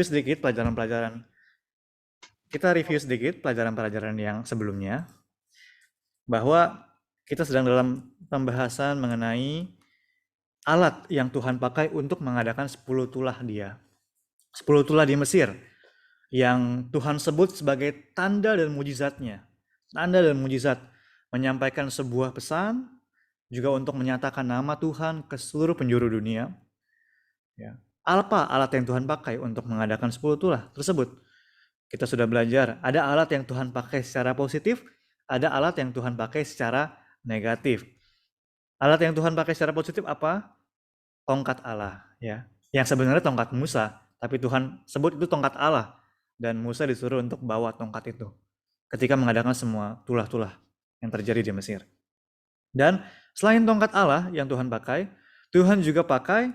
sedikit pelajaran-pelajaran. Kita review sedikit pelajaran-pelajaran yang sebelumnya, bahwa kita sedang dalam pembahasan mengenai alat yang Tuhan pakai untuk mengadakan 10 tulah dia. 10 tulah di Mesir yang Tuhan sebut sebagai tanda dan mujizatnya. Tanda dan mujizat menyampaikan sebuah pesan, juga untuk menyatakan nama Tuhan ke seluruh penjuru dunia. Ya. Apa alat yang Tuhan pakai untuk mengadakan 10 tulah tersebut? Kita sudah belajar, ada alat yang Tuhan pakai secara positif, ada alat yang Tuhan pakai secara negatif. Alat yang Tuhan pakai secara positif apa? Tongkat Allah, ya. Yang sebenarnya tongkat Musa, tapi Tuhan sebut itu tongkat Allah, dan Musa disuruh untuk bawa tongkat itu ketika mengadakan semua tulah-tulah yang terjadi di Mesir. Dan selain tongkat Allah yang Tuhan pakai, Tuhan juga pakai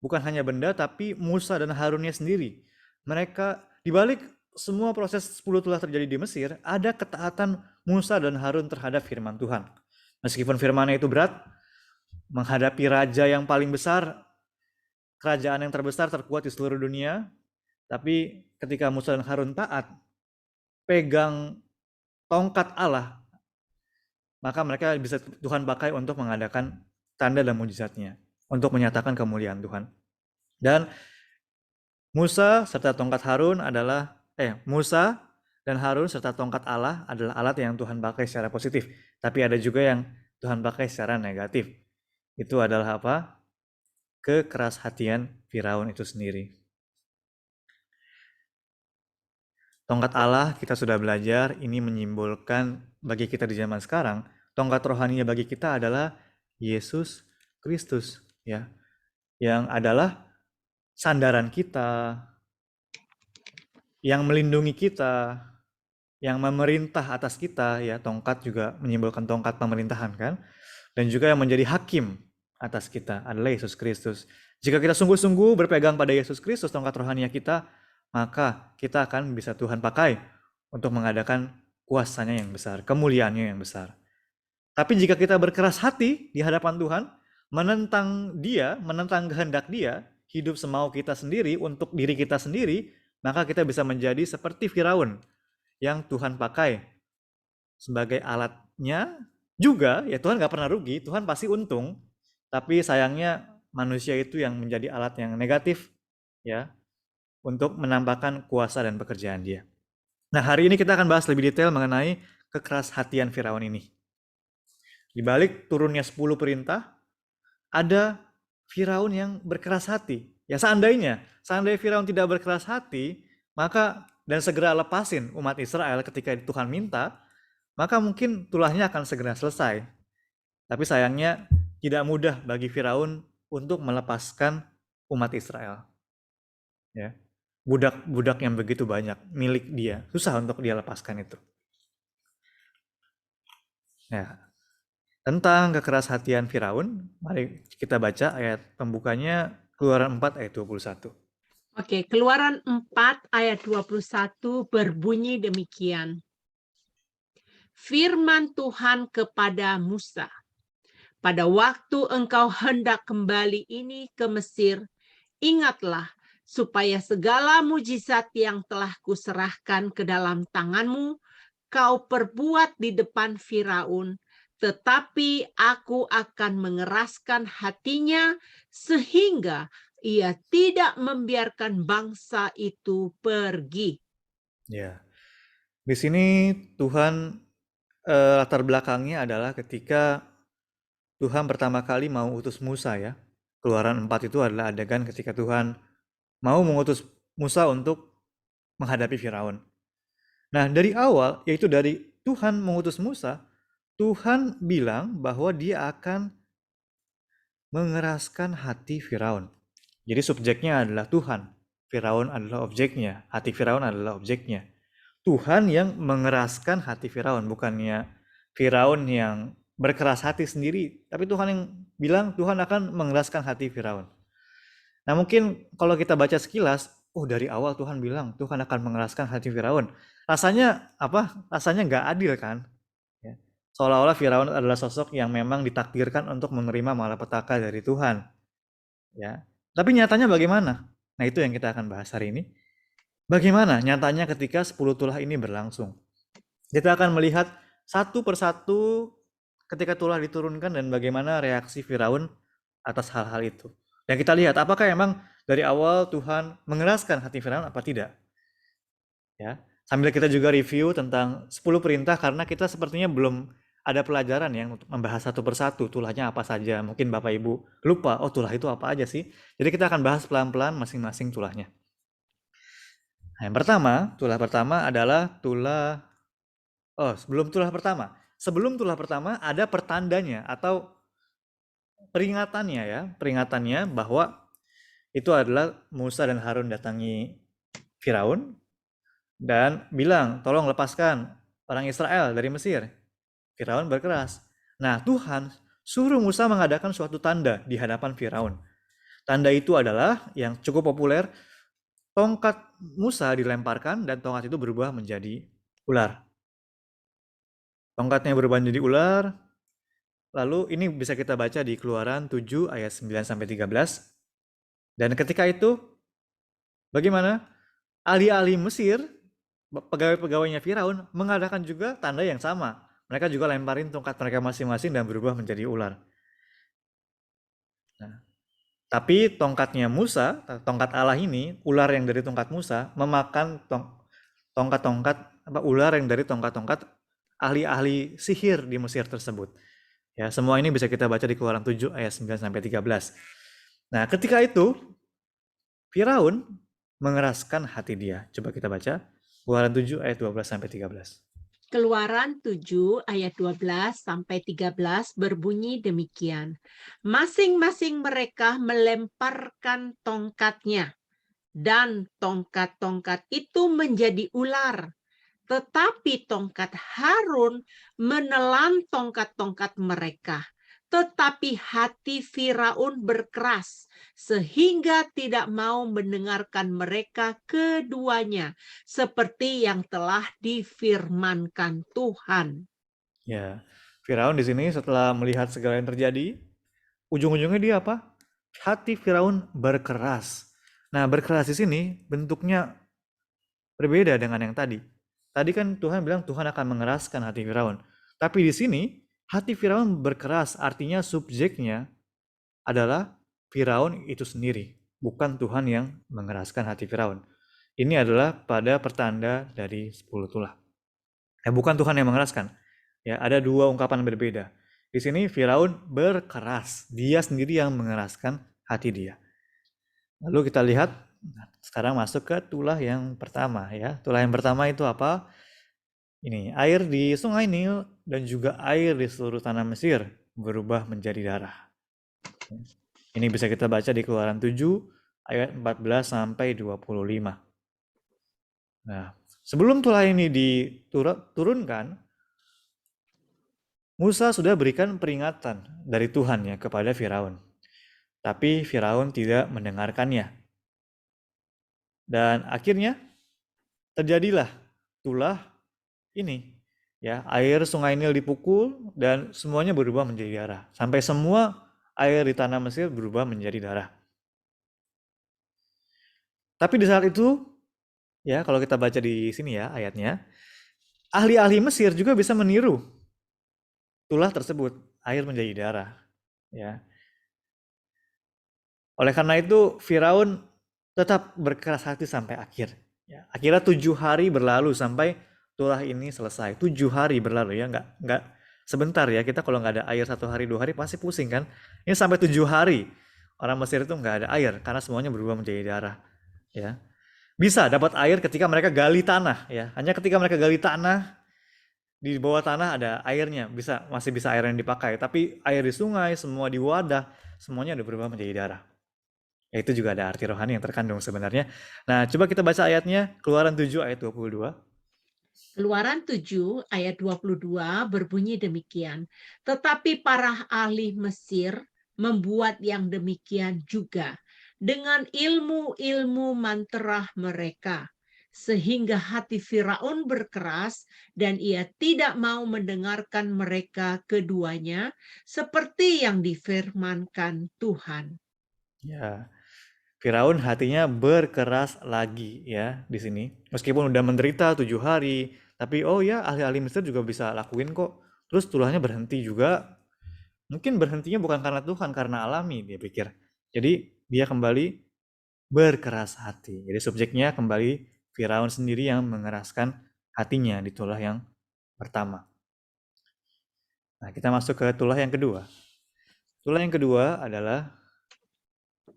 bukan hanya benda, tapi Musa dan Harunnya sendiri. Mereka, dibalik semua proses 10 tulah terjadi di Mesir, ada ketaatan Musa dan Harun terhadap firman Tuhan. Meskipun firman-Nya itu berat, menghadapi raja yang paling besar, kerajaan yang terbesar terkuat di seluruh dunia, tapi ketika Musa dan Harun taat, pegang tongkat Allah, maka mereka bisa Tuhan pakai untuk mengadakan tanda dan mujizatnya, untuk menyatakan kemuliaan Tuhan. Dan Musa serta tongkat Harun adalah Musa dan Harun serta tongkat Allah adalah alat yang Tuhan pakai secara positif. Tapi ada juga yang Tuhan pakai secara negatif. Itu adalah apa? Kekerashatian Firaun itu sendiri. Tongkat Allah kita sudah belajar, ini menyimbolkan bagi kita di zaman sekarang, tongkat rohaninya bagi kita adalah Yesus Kristus, ya, yang adalah sandaran kita, yang melindungi kita, yang memerintah atas kita, ya. Tongkat juga menyimbolkan tongkat pemerintahan, kan, dan juga yang menjadi hakim atas kita adalah Yesus Kristus. Jika kita sungguh-sungguh berpegang pada Yesus Kristus, tongkat rohania kita, maka kita akan bisa Tuhan pakai untuk mengadakan kuasanya yang besar, kemuliaannya yang besar. Tapi jika kita berkeras hati di hadapan Tuhan, menentang Dia, menentang kehendak Dia, hidup semau kita sendiri untuk diri kita sendiri, maka kita bisa menjadi seperti Firaun yang Tuhan pakai sebagai alatnya. Juga ya, Tuhan gak pernah rugi, Tuhan pasti untung. Tapi sayangnya manusia itu yang menjadi alat yang negatif, ya, untuk menampakkan kuasa dan pekerjaan dia. Nah, hari ini kita akan bahas lebih detail mengenai kekerashatian Firaun ini. Di balik turunnya 10 perintah, ada Firaun yang berkeras hati. Ya, seandainya Firaun tidak berkeras hati, maka dan segera lepasin umat Israel ketika Tuhan minta, maka mungkin tulahnya akan segera selesai. Tapi sayangnya tidak mudah bagi Firaun untuk melepaskan umat Israel. Ya. Budak-budak yang begitu banyak milik dia, susah untuk dia lepaskan itu. Ya. Tentang kekerashatian Firaun, mari kita baca ayat pembukanya Keluaran 4 ayat 21. Oke, Keluaran 4 ayat 21 berbunyi demikian. Firman Tuhan kepada Musa, pada waktu engkau hendak kembali ini ke Mesir, ingatlah supaya segala mujizat yang telah kuserahkan ke dalam tanganmu, kau perbuat di depan Firaun, tetapi aku akan mengeraskan hatinya sehingga ia tidak membiarkan bangsa itu pergi. Ya. Di sini Tuhan latar belakangnya adalah ketika Tuhan pertama kali mau utus Musa, ya. Keluaran 4 itu adalah adegan ketika Tuhan mau mengutus Musa untuk menghadapi Firaun. Nah, dari awal, yaitu dari Tuhan mengutus Musa, Tuhan bilang bahwa dia akan mengeraskan hati Firaun. Jadi subjeknya adalah Tuhan. Firaun adalah objeknya. Hati Firaun adalah objeknya. Tuhan yang mengeraskan hati Firaun, bukannya Firaun yang berkeras hati sendiri, tapi Tuhan yang bilang Tuhan akan mengeraskan hati Firaun. Nah, mungkin kalau kita baca sekilas, dari awal Tuhan bilang Tuhan akan mengeraskan hati Firaun. Rasanya apa? Rasanya nggak adil, kan? Ya. Seolah-olah Firaun adalah sosok yang memang ditakdirkan untuk menerima malapetaka dari Tuhan. Ya. Tapi nyatanya bagaimana? Nah, itu yang kita akan bahas hari ini. Bagaimana nyatanya ketika 10 tulah ini berlangsung? Kita akan melihat satu persatu ketika tulah diturunkan dan bagaimana reaksi Firaun atas hal-hal itu. Dan kita lihat apakah emang dari awal Tuhan mengeraskan hati Firaun apa tidak. Ya. Sambil kita juga review tentang 10 perintah karena kita sepertinya belum ada pelajaran yang untuk membahas satu persatu tulahnya apa saja. Mungkin Bapak Ibu lupa, oh tulah itu apa aja sih. Jadi kita akan bahas pelan-pelan masing-masing tulahnya. Nah, yang pertama, tulah pertama adalah tulah, oh sebelum tulah pertama. Sebelum tulah pertama ada pertandanya atau peringatannya ya. Peringatannya bahwa itu adalah Musa dan Harun datangi Firaun dan bilang, tolong lepaskan orang Israel dari Mesir. Firaun berkeras. Nah, Tuhan suruh Musa mengadakan suatu tanda di hadapan Firaun. Tanda itu adalah yang cukup populer, tongkat Musa dilemparkan dan tongkat itu berubah menjadi ular. Tongkatnya berubah menjadi ular, lalu ini bisa kita baca di Keluaran 7 ayat 9-13. Dan ketika itu, bagaimana? Ahli-ahli Mesir, pegawai-pegawainya Firaun, mengadakan juga tanda yang sama. Mereka juga lemparin tongkat mereka masing-masing dan berubah menjadi ular. Nah, tapi tongkatnya Musa, tongkat Allah ini, ular yang dari tongkat Musa, memakan tongkat-tongkat, ular yang dari tongkat-tongkat ahli-ahli sihir di Mesir tersebut. Ya, semua ini bisa kita baca di Keluaran 7 ayat 9-13. Nah, ketika itu Firaun mengeraskan hati dia. Coba kita baca Keluaran 7 ayat 12-13. Keluaran 7 ayat 12 sampai 13 berbunyi demikian. Masing-masing mereka melemparkan tongkatnya dan tongkat-tongkat itu menjadi ular. Tetapi tongkat Harun menelan tongkat-tongkat mereka. Tetapi hati Firaun berkeras sehingga tidak mau mendengarkan mereka keduanya seperti yang telah difirmankan Tuhan. Ya, Firaun di sini setelah melihat segala yang terjadi, ujung-ujungnya dia apa? Hati Firaun berkeras. Nah, berkeras di sini bentuknya berbeda dengan yang tadi. Tadi kan Tuhan bilang Tuhan akan mengeraskan hati Firaun. Tapi di sini hati Firaun berkeras, artinya subjeknya adalah Firaun itu sendiri, bukan Tuhan yang mengeraskan hati Firaun. Ini adalah pada pertanda dari 10 tulah. Bukan Tuhan yang mengeraskan. Ya, ada dua ungkapan berbeda. Di sini Firaun berkeras, dia sendiri yang mengeraskan hati dia. Lalu kita lihat, sekarang masuk ke tulah yang pertama ya. Tulah yang pertama itu apa? Ini, air di Sungai Nil dan juga air di seluruh tanah Mesir berubah menjadi darah. Ini bisa kita baca di Keluaran 7 ayat 14 sampai 25. Nah, sebelum tulah ini diturunkan, Musa sudah berikan peringatan dari Tuhan ya kepada Firaun. Tapi Firaun tidak mendengarkannya. Dan akhirnya terjadilah tulah ini. Ya, air Sungai Nil dipukul dan semuanya berubah menjadi darah. Sampai semua air di tanah Mesir berubah menjadi darah. Tapi di saat itu, ya kalau kita baca di sini ya ayatnya, ahli-ahli Mesir juga bisa meniru tulah tersebut, air menjadi darah. Ya. Oleh karena itu, Firaun tetap berkeras hati sampai akhir. Ya. Akhirnya 7 hari berlalu sampai tulah ini selesai. 7 hari berlalu ya, nggak sebentar ya. Kita kalau nggak ada air 1 hari 2 hari pasti pusing kan. Ini sampai 7 hari orang Mesir itu nggak ada air karena semuanya berubah menjadi darah. Ya, bisa dapat air ketika mereka gali tanah ya. Hanya ketika mereka gali tanah, di bawah tanah ada airnya, masih bisa air yang dipakai. Tapi air di sungai, semua di wadah, semuanya udah berubah menjadi darah. Ya, itu juga ada arti rohani yang terkandung sebenarnya. Nah, coba kita baca ayatnya, Keluaran 7 ayat 22. Keluaran 7 ayat 22 berbunyi demikian. Tetapi para ahli Mesir membuat yang demikian juga dengan ilmu-ilmu manterah mereka. Sehingga hati Firaun berkeras dan ia tidak mau mendengarkan mereka keduanya seperti yang difirmankan Tuhan. Ya, Firaun hatinya berkeras lagi ya di sini. Meskipun udah menderita 7 hari, tapi oh ya ahli-ahli Mesir juga bisa lakuin kok. Terus tulahnya berhenti juga. Mungkin berhentinya bukan karena Tuhan, karena alami dia pikir. Jadi dia kembali berkeras hati. Jadi subjeknya kembali Firaun sendiri yang mengeraskan hatinya di tulah yang pertama. Nah, kita masuk ke tulah yang kedua. Tulah yang kedua adalah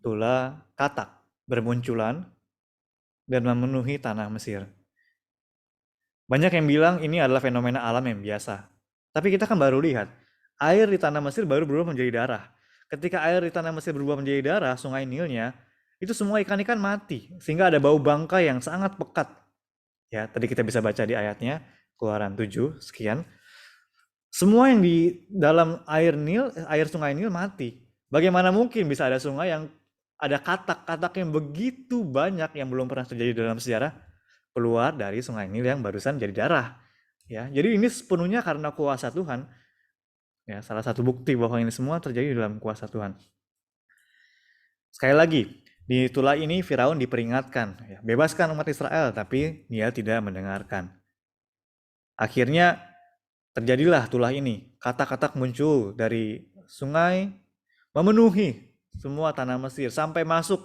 tulah katak bermunculan dan memenuhi tanah Mesir. Banyak yang bilang ini adalah fenomena alam yang biasa. Tapi kita kan baru lihat, air di tanah Mesir baru berubah menjadi darah. Ketika air di tanah Mesir berubah menjadi darah, sungai Nilnya, itu semua ikan-ikan mati. Sehingga ada bau bangkai yang sangat pekat. Ya, tadi kita bisa baca di ayatnya, Keluaran 7, sekian. Semua yang di dalam air Nil, air sungai Nil mati. Bagaimana mungkin bisa ada sungai yang ada katak-katak yang begitu banyak yang belum pernah terjadi dalam sejarah keluar dari sungai Nil yang barusan jadi darah. Ya, jadi ini sepenuhnya karena kuasa Tuhan. Ya, salah satu bukti bahwa ini semua terjadi dalam kuasa Tuhan. Sekali lagi, di tulah ini Firaun diperingatkan, ya, bebaskan umat Israel, tapi dia tidak mendengarkan. Akhirnya terjadilah tulah ini. Katak-katak muncul dari sungai, memenuhi semua tanah Mesir, sampai masuk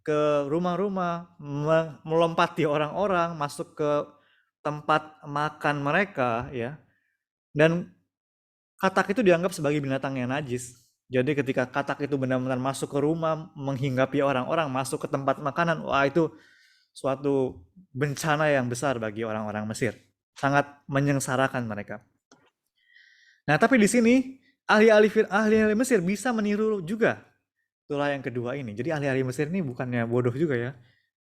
ke rumah-rumah, melompati orang-orang, masuk ke tempat makan mereka, ya. Dan katak itu dianggap sebagai binatang yang najis. Jadi ketika katak itu benar-benar masuk ke rumah, menghinggapi orang-orang, masuk ke tempat makanan, wah itu suatu bencana yang besar bagi orang-orang Mesir. Sangat menyengsarakan mereka. Nah, tapi di sini ahli-ahli Mesir bisa meniru juga tulah yang kedua ini. Jadi ahli-ahli Mesir ini bukannya bodoh juga ya.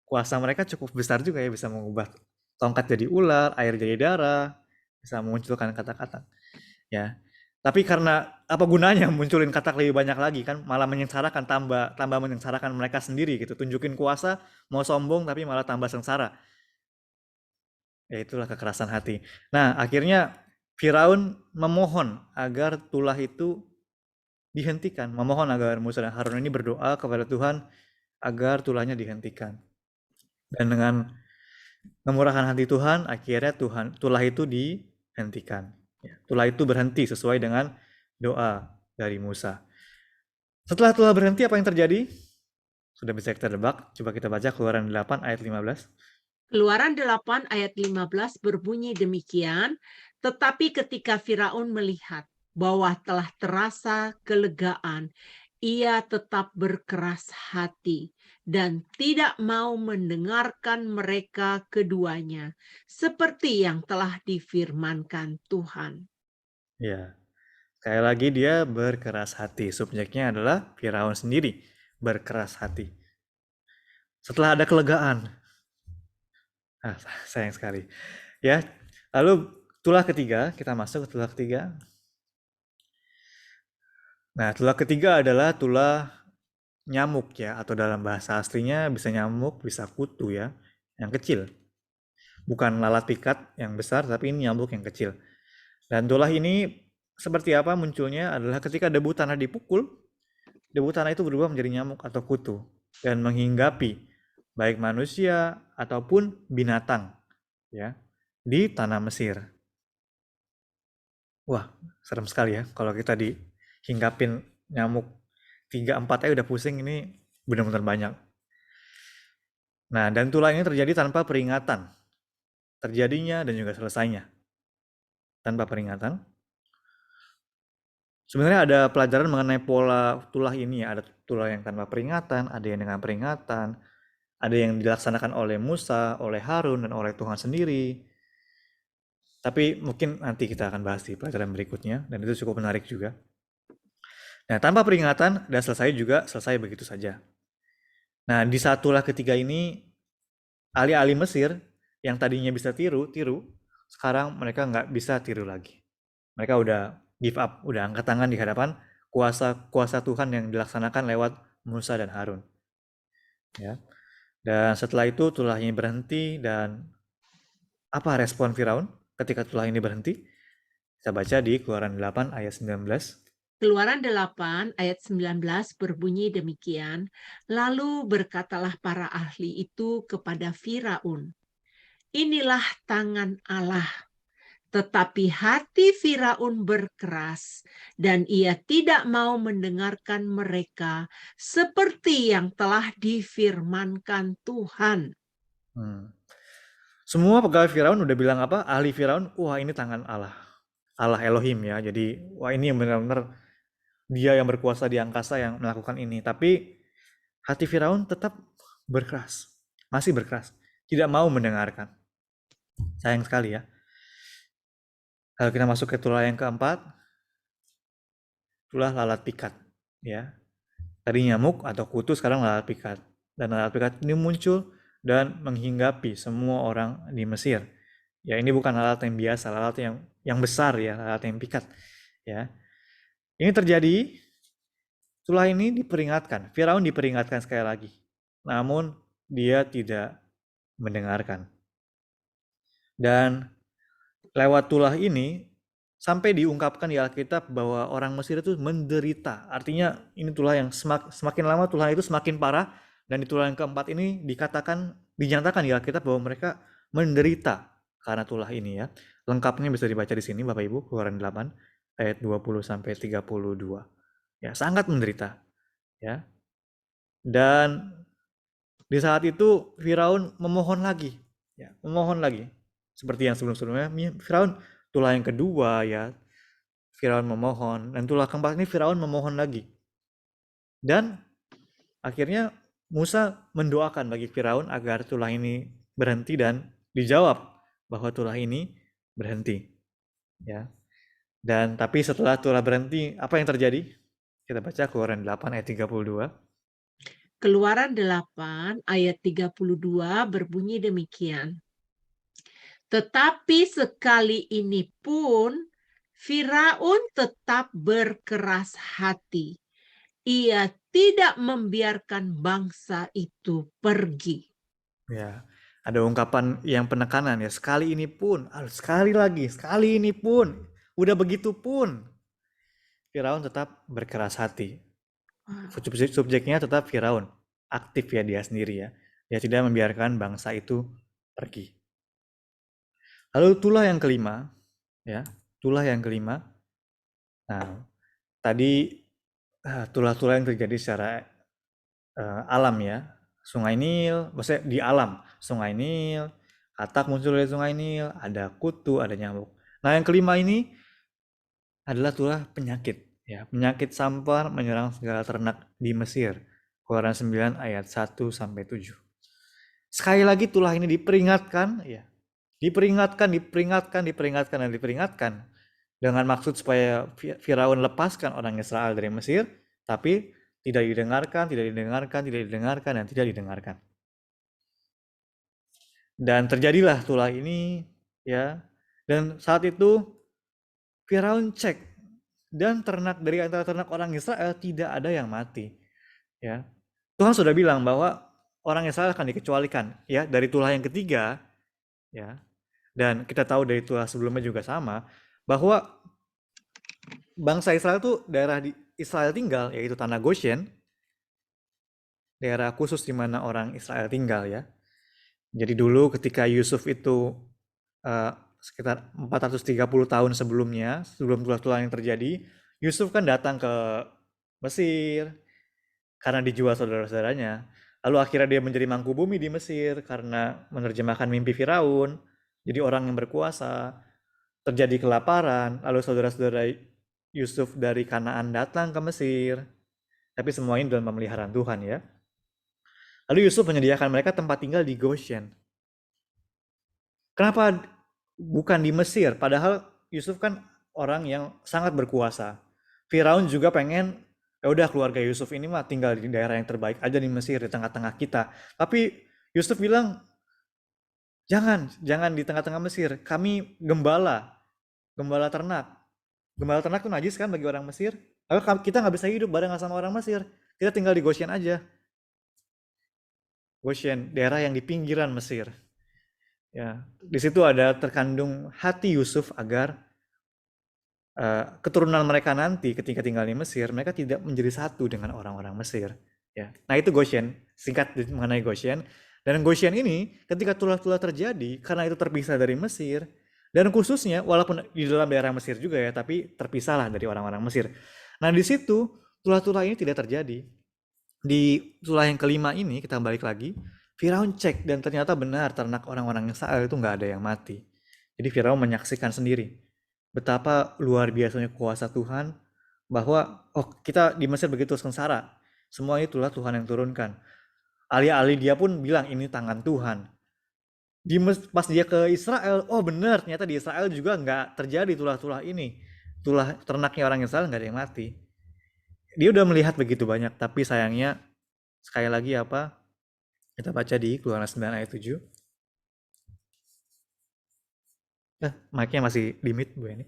Kuasa mereka cukup besar juga ya, bisa mengubah tongkat jadi ular, air jadi darah, bisa memunculkan kata-kata. Ya. Tapi karena apa gunanya munculin katak lebih banyak lagi kan, malah menyengsarakan, tambah menyengsarakan mereka sendiri gitu. Tunjukin kuasa, mau sombong tapi malah tambah sengsara. Ya itulah kekerasan hati. Nah, akhirnya Firaun memohon agar tulah itu dihentikan, memohon agar Musa dan Harun ini berdoa kepada Tuhan agar tulahnya dihentikan. Dan dengan memurahkan hati Tuhan, akhirnya tulah itu dihentikan. Ya, tulah itu berhenti sesuai dengan doa dari Musa. Setelah tulah berhenti, apa yang terjadi? Sudah bisa kita tebak. Coba kita baca Keluaran 8 ayat 15. Keluaran 8 ayat 15 berbunyi demikian, tetapi ketika Firaun melihat bahwa telah terasa kelegaan, ia tetap berkeras hati dan tidak mau mendengarkan mereka keduanya, seperti yang telah difirmankan Tuhan. Ya, sekali lagi dia berkeras hati. Subjeknya adalah Firaun sendiri, berkeras hati. Setelah ada kelegaan, sayang sekali. Ya, lalu tulah ketiga, kita masuk ke tulah ketiga. Nah, tulah ketiga adalah tulah nyamuk ya, atau dalam bahasa aslinya bisa nyamuk, bisa kutu ya, yang kecil. Bukan lalat pikat yang besar, tapi ini nyamuk yang kecil. Dan tulah ini seperti apa munculnya adalah ketika debu tanah dipukul, debu tanah itu berubah menjadi nyamuk atau kutu dan menghinggapi baik manusia ataupun binatang ya di tanah Mesir. Wah, serem sekali ya kalau kita dihinggapin nyamuk 3-4 udah pusing, ini benar-benar banyak. Nah, dan tulah ini terjadi tanpa peringatan. Terjadinya dan juga selesainya. Tanpa peringatan. Sebenarnya ada pelajaran mengenai pola tulah ini ya. Ada tulah yang tanpa peringatan, ada yang dengan peringatan, ada yang dilaksanakan oleh Musa, oleh Harun, dan oleh Tuhan sendiri. Tapi mungkin nanti kita akan bahas di pelajaran berikutnya, dan itu cukup menarik juga. Nah, tanpa peringatan dan selesai begitu saja. Nah, di saat tulah ketiga ini, ahli-ahli Mesir yang tadinya bisa tiru, sekarang mereka nggak bisa tiru lagi. Mereka udah give up, udah angkat tangan di hadapan kuasa Tuhan yang dilaksanakan lewat Musa dan Harun. Ya. Dan setelah itu tulahnya berhenti, dan apa respon Firaun ketika tulah ini berhenti? Kita baca di Keluaran 8 ayat 19. Keluaran 8 ayat 19 berbunyi demikian, lalu berkatalah para ahli itu kepada Firaun, inilah tangan Allah. Tetapi hati Firaun berkeras dan ia tidak mau mendengarkan mereka seperti yang telah difirmankan Tuhan. Hmm. Semua pegawai Firaun udah bilang apa? Ahli Firaun, wah ini tangan Allah. Allah Elohim ya. Jadi, wah ini yang benar-benar dia yang berkuasa di angkasa yang melakukan ini. Tapi hati Firaun tetap berkeras. Masih berkeras. Tidak mau mendengarkan. Sayang sekali ya. Kalau kita masuk ke tulah yang keempat, tulah lalat pikat. Ya. Tadi nyamuk atau kutu, sekarang lalat pikat. Dan lalat pikat ini muncul dan menghinggapi semua orang di Mesir. Ya ini bukan lalat yang biasa, lalat yang besar ya, lalat yang pikat. Ya. Ini terjadi, tulah ini diperingatkan. Firaun diperingatkan sekali lagi. Namun dia tidak mendengarkan. Dan lewat tulah ini sampai diungkapkan di Alkitab bahwa orang Mesir itu menderita. Artinya ini tulah yang semakin lama tulah itu semakin parah, dan di tulah yang keempat ini dinyatakan di Alkitab bahwa mereka menderita karena tulah ini ya. Lengkapnya bisa dibaca di sini Bapak Ibu, Keluaran 8 ayat 20 sampai 32. Ya, sangat menderita ya. Dan di saat itu Firaun memohon lagi, ya, memohon lagi. Seperti yang sebelum-sebelumnya, Firaun tulah yang kedua ya, Firaun memohon, dan tulah keempat ini Firaun memohon lagi. Dan akhirnya Musa mendoakan bagi Firaun agar tulah ini berhenti, dan dijawab bahwa tulah ini berhenti. Ya. Dan tapi setelah tulah berhenti, apa yang terjadi? Kita baca Keluaran 8 ayat 32. Keluaran 8 ayat 32 berbunyi demikian. Tetapi sekali ini pun Firaun tetap berkeras hati. Ia tidak membiarkan bangsa itu pergi. Ya, ada ungkapan yang penekanan ya. Sekali ini pun, sekali lagi, sekali ini pun, udah begitu pun, Firaun tetap berkeras hati. Subjeknya tetap Firaun, aktif ya dia sendiri ya. Dia tidak membiarkan bangsa itu pergi. Lalu tulah yang kelima, ya, tulah yang kelima. Nah, tadi tulah-tulah yang terjadi secara alam ya. Sungai Nil, maksudnya di alam. Sungai Nil, katak muncul dari Sungai Nil, ada kutu, ada nyamuk. Nah, yang kelima ini adalah tulah penyakit. Ya, penyakit sampar menyerang segala ternak di Mesir. Keluaran 9 ayat 1 sampai 7. Sekali lagi tulah ini diperingatkan, ya. Diperingatkan dan diperingatkan dengan maksud supaya Firaun lepaskan orang Israel dari Mesir, tapi tidak didengarkan, dan tidak didengarkan. Dan terjadilah tulah ini, ya. Dan saat itu Firaun cek, dan ternak dari antara ternak orang Israel tidak ada yang mati, ya. Tuhan sudah bilang bahwa orang Israel akan dikecualikan, ya, dari tulah yang ketiga, ya. Dan kita tahu dari tulah sebelumnya juga sama, bahwa bangsa Israel itu daerah di Israel tinggal, yaitu tanah Goshen, daerah khusus di mana orang Israel tinggal ya. Jadi dulu ketika Yusuf itu sekitar 430 tahun sebelumnya, sebelum tulah-tulah yang terjadi, Yusuf kan datang ke Mesir karena dijual saudara-saudaranya. Lalu akhirnya dia menjadi mangku bumi di Mesir karena menerjemahkan mimpi Firaun. Jadi orang yang berkuasa. Terjadi kelaparan, lalu saudara-saudara Yusuf dari Kanaan datang ke Mesir. Tapi semua ini dalam pemeliharaan Tuhan ya. Lalu Yusuf menyediakan mereka tempat tinggal di Goshen. Kenapa bukan di Mesir? Padahal Yusuf kan orang yang sangat berkuasa. Firaun juga pengen, ya udah keluarga Yusuf ini mah tinggal di daerah yang terbaik aja di Mesir, di tengah-tengah kita. Tapi Yusuf bilang, jangan di tengah-tengah Mesir. Kami gembala ternak. Gembala ternak itu najis kan bagi orang Mesir. Lalu kita nggak bisa hidup bareng sama orang Mesir. Kita tinggal di Goshen aja. Goshen, daerah yang di pinggiran Mesir. Ya, di situ ada terkandung hati Yusuf agar keturunan mereka nanti ketika tinggal di Mesir, mereka tidak menjadi satu dengan orang-orang Mesir. Ya. Nah itu Goshen, singkat mengenai Goshen. Dan Goshen ini ketika tulah-tulah terjadi, karena itu terpisah dari Mesir, dan khususnya walaupun di dalam daerah Mesir juga ya, tapi terpisahlah dari orang-orang Mesir. Nah di situ tulah-tulah ini tidak terjadi. Di tulah yang kelima ini kita balik lagi, Firaun cek dan ternyata benar ternak orang-orang Israel itu nggak ada yang mati. Jadi Firaun menyaksikan sendiri betapa luar biasanya kuasa Tuhan, bahwa kita di Mesir begitu sengsara, semua itulah Tuhan yang turunkan. Alih-alih dia pun bilang ini tangan Tuhan. Pas dia ke Israel, oh benar ternyata di Israel juga nggak terjadi tulah-tulah ini. Tulah ternaknya orang Israel nggak ada yang mati. Dia udah melihat begitu banyak, tapi sayangnya sekali lagi apa? Kita baca di Keluaran 9 ayat 7. Mic-nya masih limit Bu ini.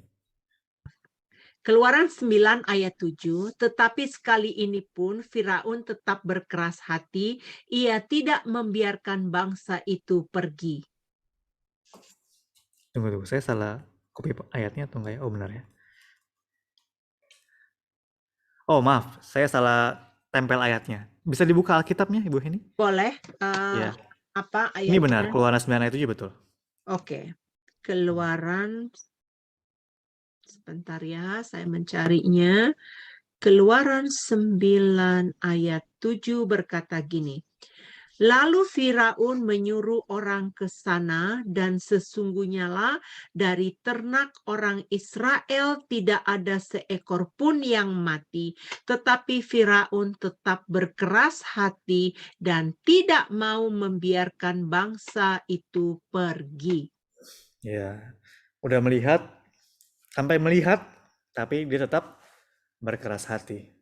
Keluaran 9 ayat 7, tetapi sekali ini pun Firaun tetap berkeras hati, ia tidak membiarkan bangsa itu pergi. Tunggu, saya salah copy ayatnya atau enggak ya? Oh benar ya. Oh maaf, saya salah tempel ayatnya. Bisa dibuka Alkitabnya Ibu ini? Boleh? Ya. Apa ayatnya? Ini benar, Keluaran 9 ayat 7 betul. Oke. Keluaran, sebentar ya, saya mencarinya. Keluaran 9 ayat 7 berkata gini. Lalu Firaun menyuruh orang ke sana, dan sesungguhnyalah dari ternak orang Israel tidak ada seekor pun yang mati. Tetapi Firaun tetap berkeras hati dan tidak mau membiarkan bangsa itu pergi. Ya, udah melihat, sampai melihat, tapi dia tetap berkeras hati.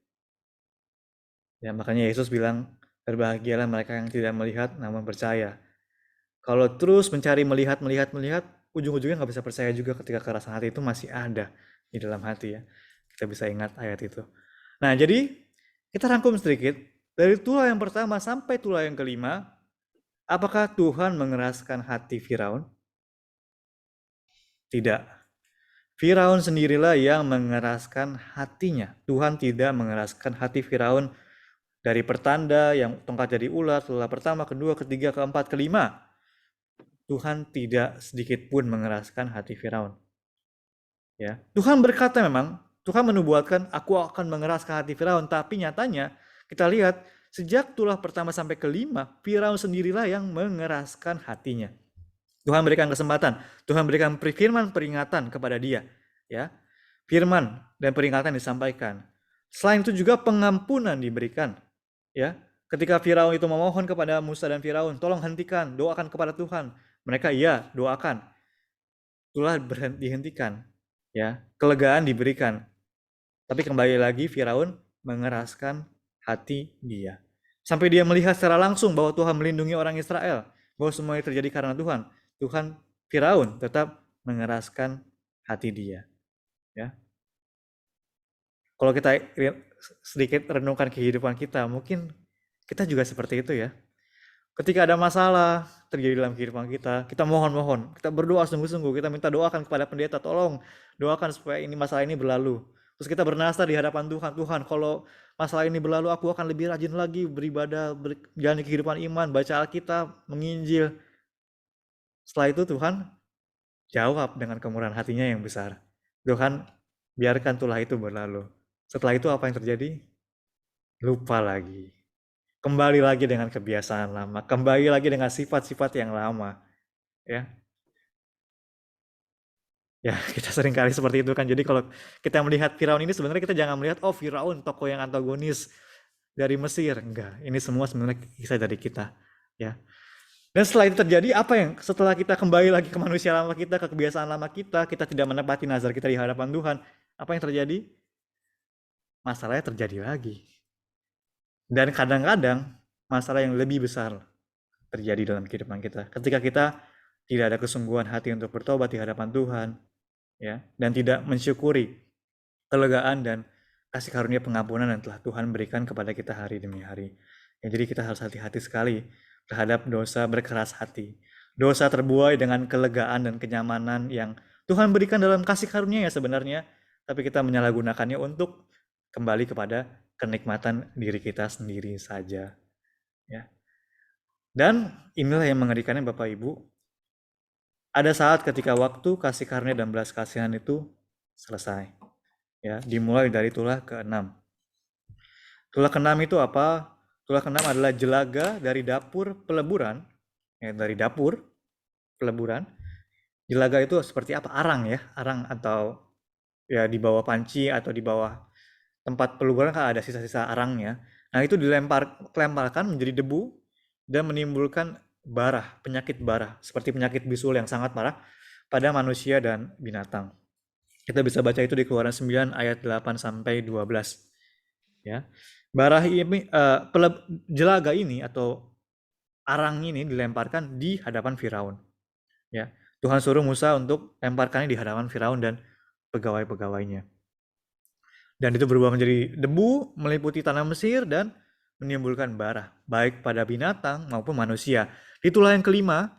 Ya, makanya Yesus bilang, berbahagialah mereka yang tidak melihat namun percaya. Kalau terus mencari melihat, ujung-ujungnya nggak bisa percaya juga ketika kekerasan hati itu masih ada di dalam hati ya. Kita bisa ingat ayat itu. Nah, jadi kita rangkum sedikit. Dari tulah yang pertama sampai tulah yang kelima, apakah Tuhan mengeraskan hati Firaun? Tidak. Firaun sendirilah yang mengeraskan hatinya. Tuhan tidak mengeraskan hati Firaun dari pertanda yang tongkat jadi ular, setelah pertama, kedua, ketiga, keempat, kelima. Tuhan tidak sedikit pun mengeraskan hati Firaun. Ya, Tuhan berkata memang, Tuhan menubuatkan, aku akan mengeraskan hati Firaun, tapi nyatanya kita lihat sejak tulah pertama sampai kelima, Firaun sendirilah yang mengeraskan hatinya. Tuhan berikan kesempatan, Tuhan berikan firman peringatan kepada dia, ya. Firman dan peringatan disampaikan. Selain itu juga pengampunan diberikan, ya. Ketika Firaun itu memohon kepada Musa dan Firaun, tolong hentikan, doakan kepada Tuhan. Mereka iya, doakan. Itulah dihentikan, ya. Kelegaan diberikan. Tapi kembali lagi Firaun mengeraskan hati dia. Sampai dia melihat secara langsung bahwa Tuhan melindungi orang Israel, bahwa semua itu terjadi karena Tuhan. Firaun tetap mengeraskan hati dia. Ya. Kalau kita sedikit renungkan kehidupan kita, mungkin kita juga seperti itu ya. Ketika ada masalah terjadi dalam kehidupan kita mohon-mohon, kita berdoa sungguh-sungguh, kita minta doakan kepada pendeta, tolong doakan supaya masalah ini berlalu. Terus kita bernasar di hadapan Tuhan, Tuhan kalau masalah ini berlalu aku akan lebih rajin lagi beribadah, berjalan kehidupan iman, baca Alkitab, menginjil. Setelah itu Tuhan jawab dengan kemurahan hatinya yang besar. Tuhan biarkan tulah itu berlalu. Setelah itu apa yang terjadi? Lupa lagi. Kembali lagi dengan kebiasaan lama. Kembali lagi dengan sifat-sifat yang lama. Ya. Ya, kita sering kali seperti itu kan. Jadi kalau kita melihat Firaun ini sebenarnya kita jangan melihat, oh Firaun tokoh yang antagonis dari Mesir. Enggak, ini semua sebenarnya kisah dari kita. Ya. Dan setelah itu terjadi, apa yang setelah kita kembali lagi ke manusia lama kita, ke kebiasaan lama kita tidak menepati nazar kita di hadapan Tuhan, apa yang terjadi? Masalahnya terjadi lagi. Dan kadang-kadang masalah yang lebih besar terjadi dalam kehidupan kita. Ketika kita tidak ada kesungguhan hati untuk bertobat di hadapan Tuhan, ya, dan tidak mensyukuri kelegaan dan kasih karunia pengampunan yang telah Tuhan berikan kepada kita hari demi hari. Ya, jadi kita harus hati-hati sekali terhadap dosa berkeras hati. Dosa terbuai dengan kelegaan dan kenyamanan yang Tuhan berikan dalam kasih karunia ya sebenarnya. tapi kita menyalahgunakannya untuk kembali kepada kenikmatan diri kita sendiri saja. Ya. Dan inilah yang mengerikannya Bapak Ibu, ada saat ketika waktu kasih karunia dan belas kasihan itu selesai. Ya, dimulai dari tulah ke-6. Tulah ke-6 itu apa? Tulah ke-6 adalah jelaga dari dapur peleburan, dari dapur peleburan. Jelaga itu seperti apa? Arang ya, arang atau ya di bawah panci atau di bawah tempat peleburan kan ada sisa-sisa arangnya. Nah, itu dilemparkan menjadi debu dan menimbulkan barah, penyakit barah, seperti penyakit bisul yang sangat parah pada manusia dan binatang. Kita bisa baca itu di Keluaran 9 ayat 8 sampai 12. Ya. Barah ini jelaga ini atau arang ini dilemparkan di hadapan Firaun. Ya. Tuhan suruh Musa untuk lemparkannya di hadapan Firaun dan pegawai-pegawainya. Dan itu berubah menjadi debu, meliputi tanah Mesir dan menimbulkan barah, baik pada binatang maupun manusia. Itulah yang kelima,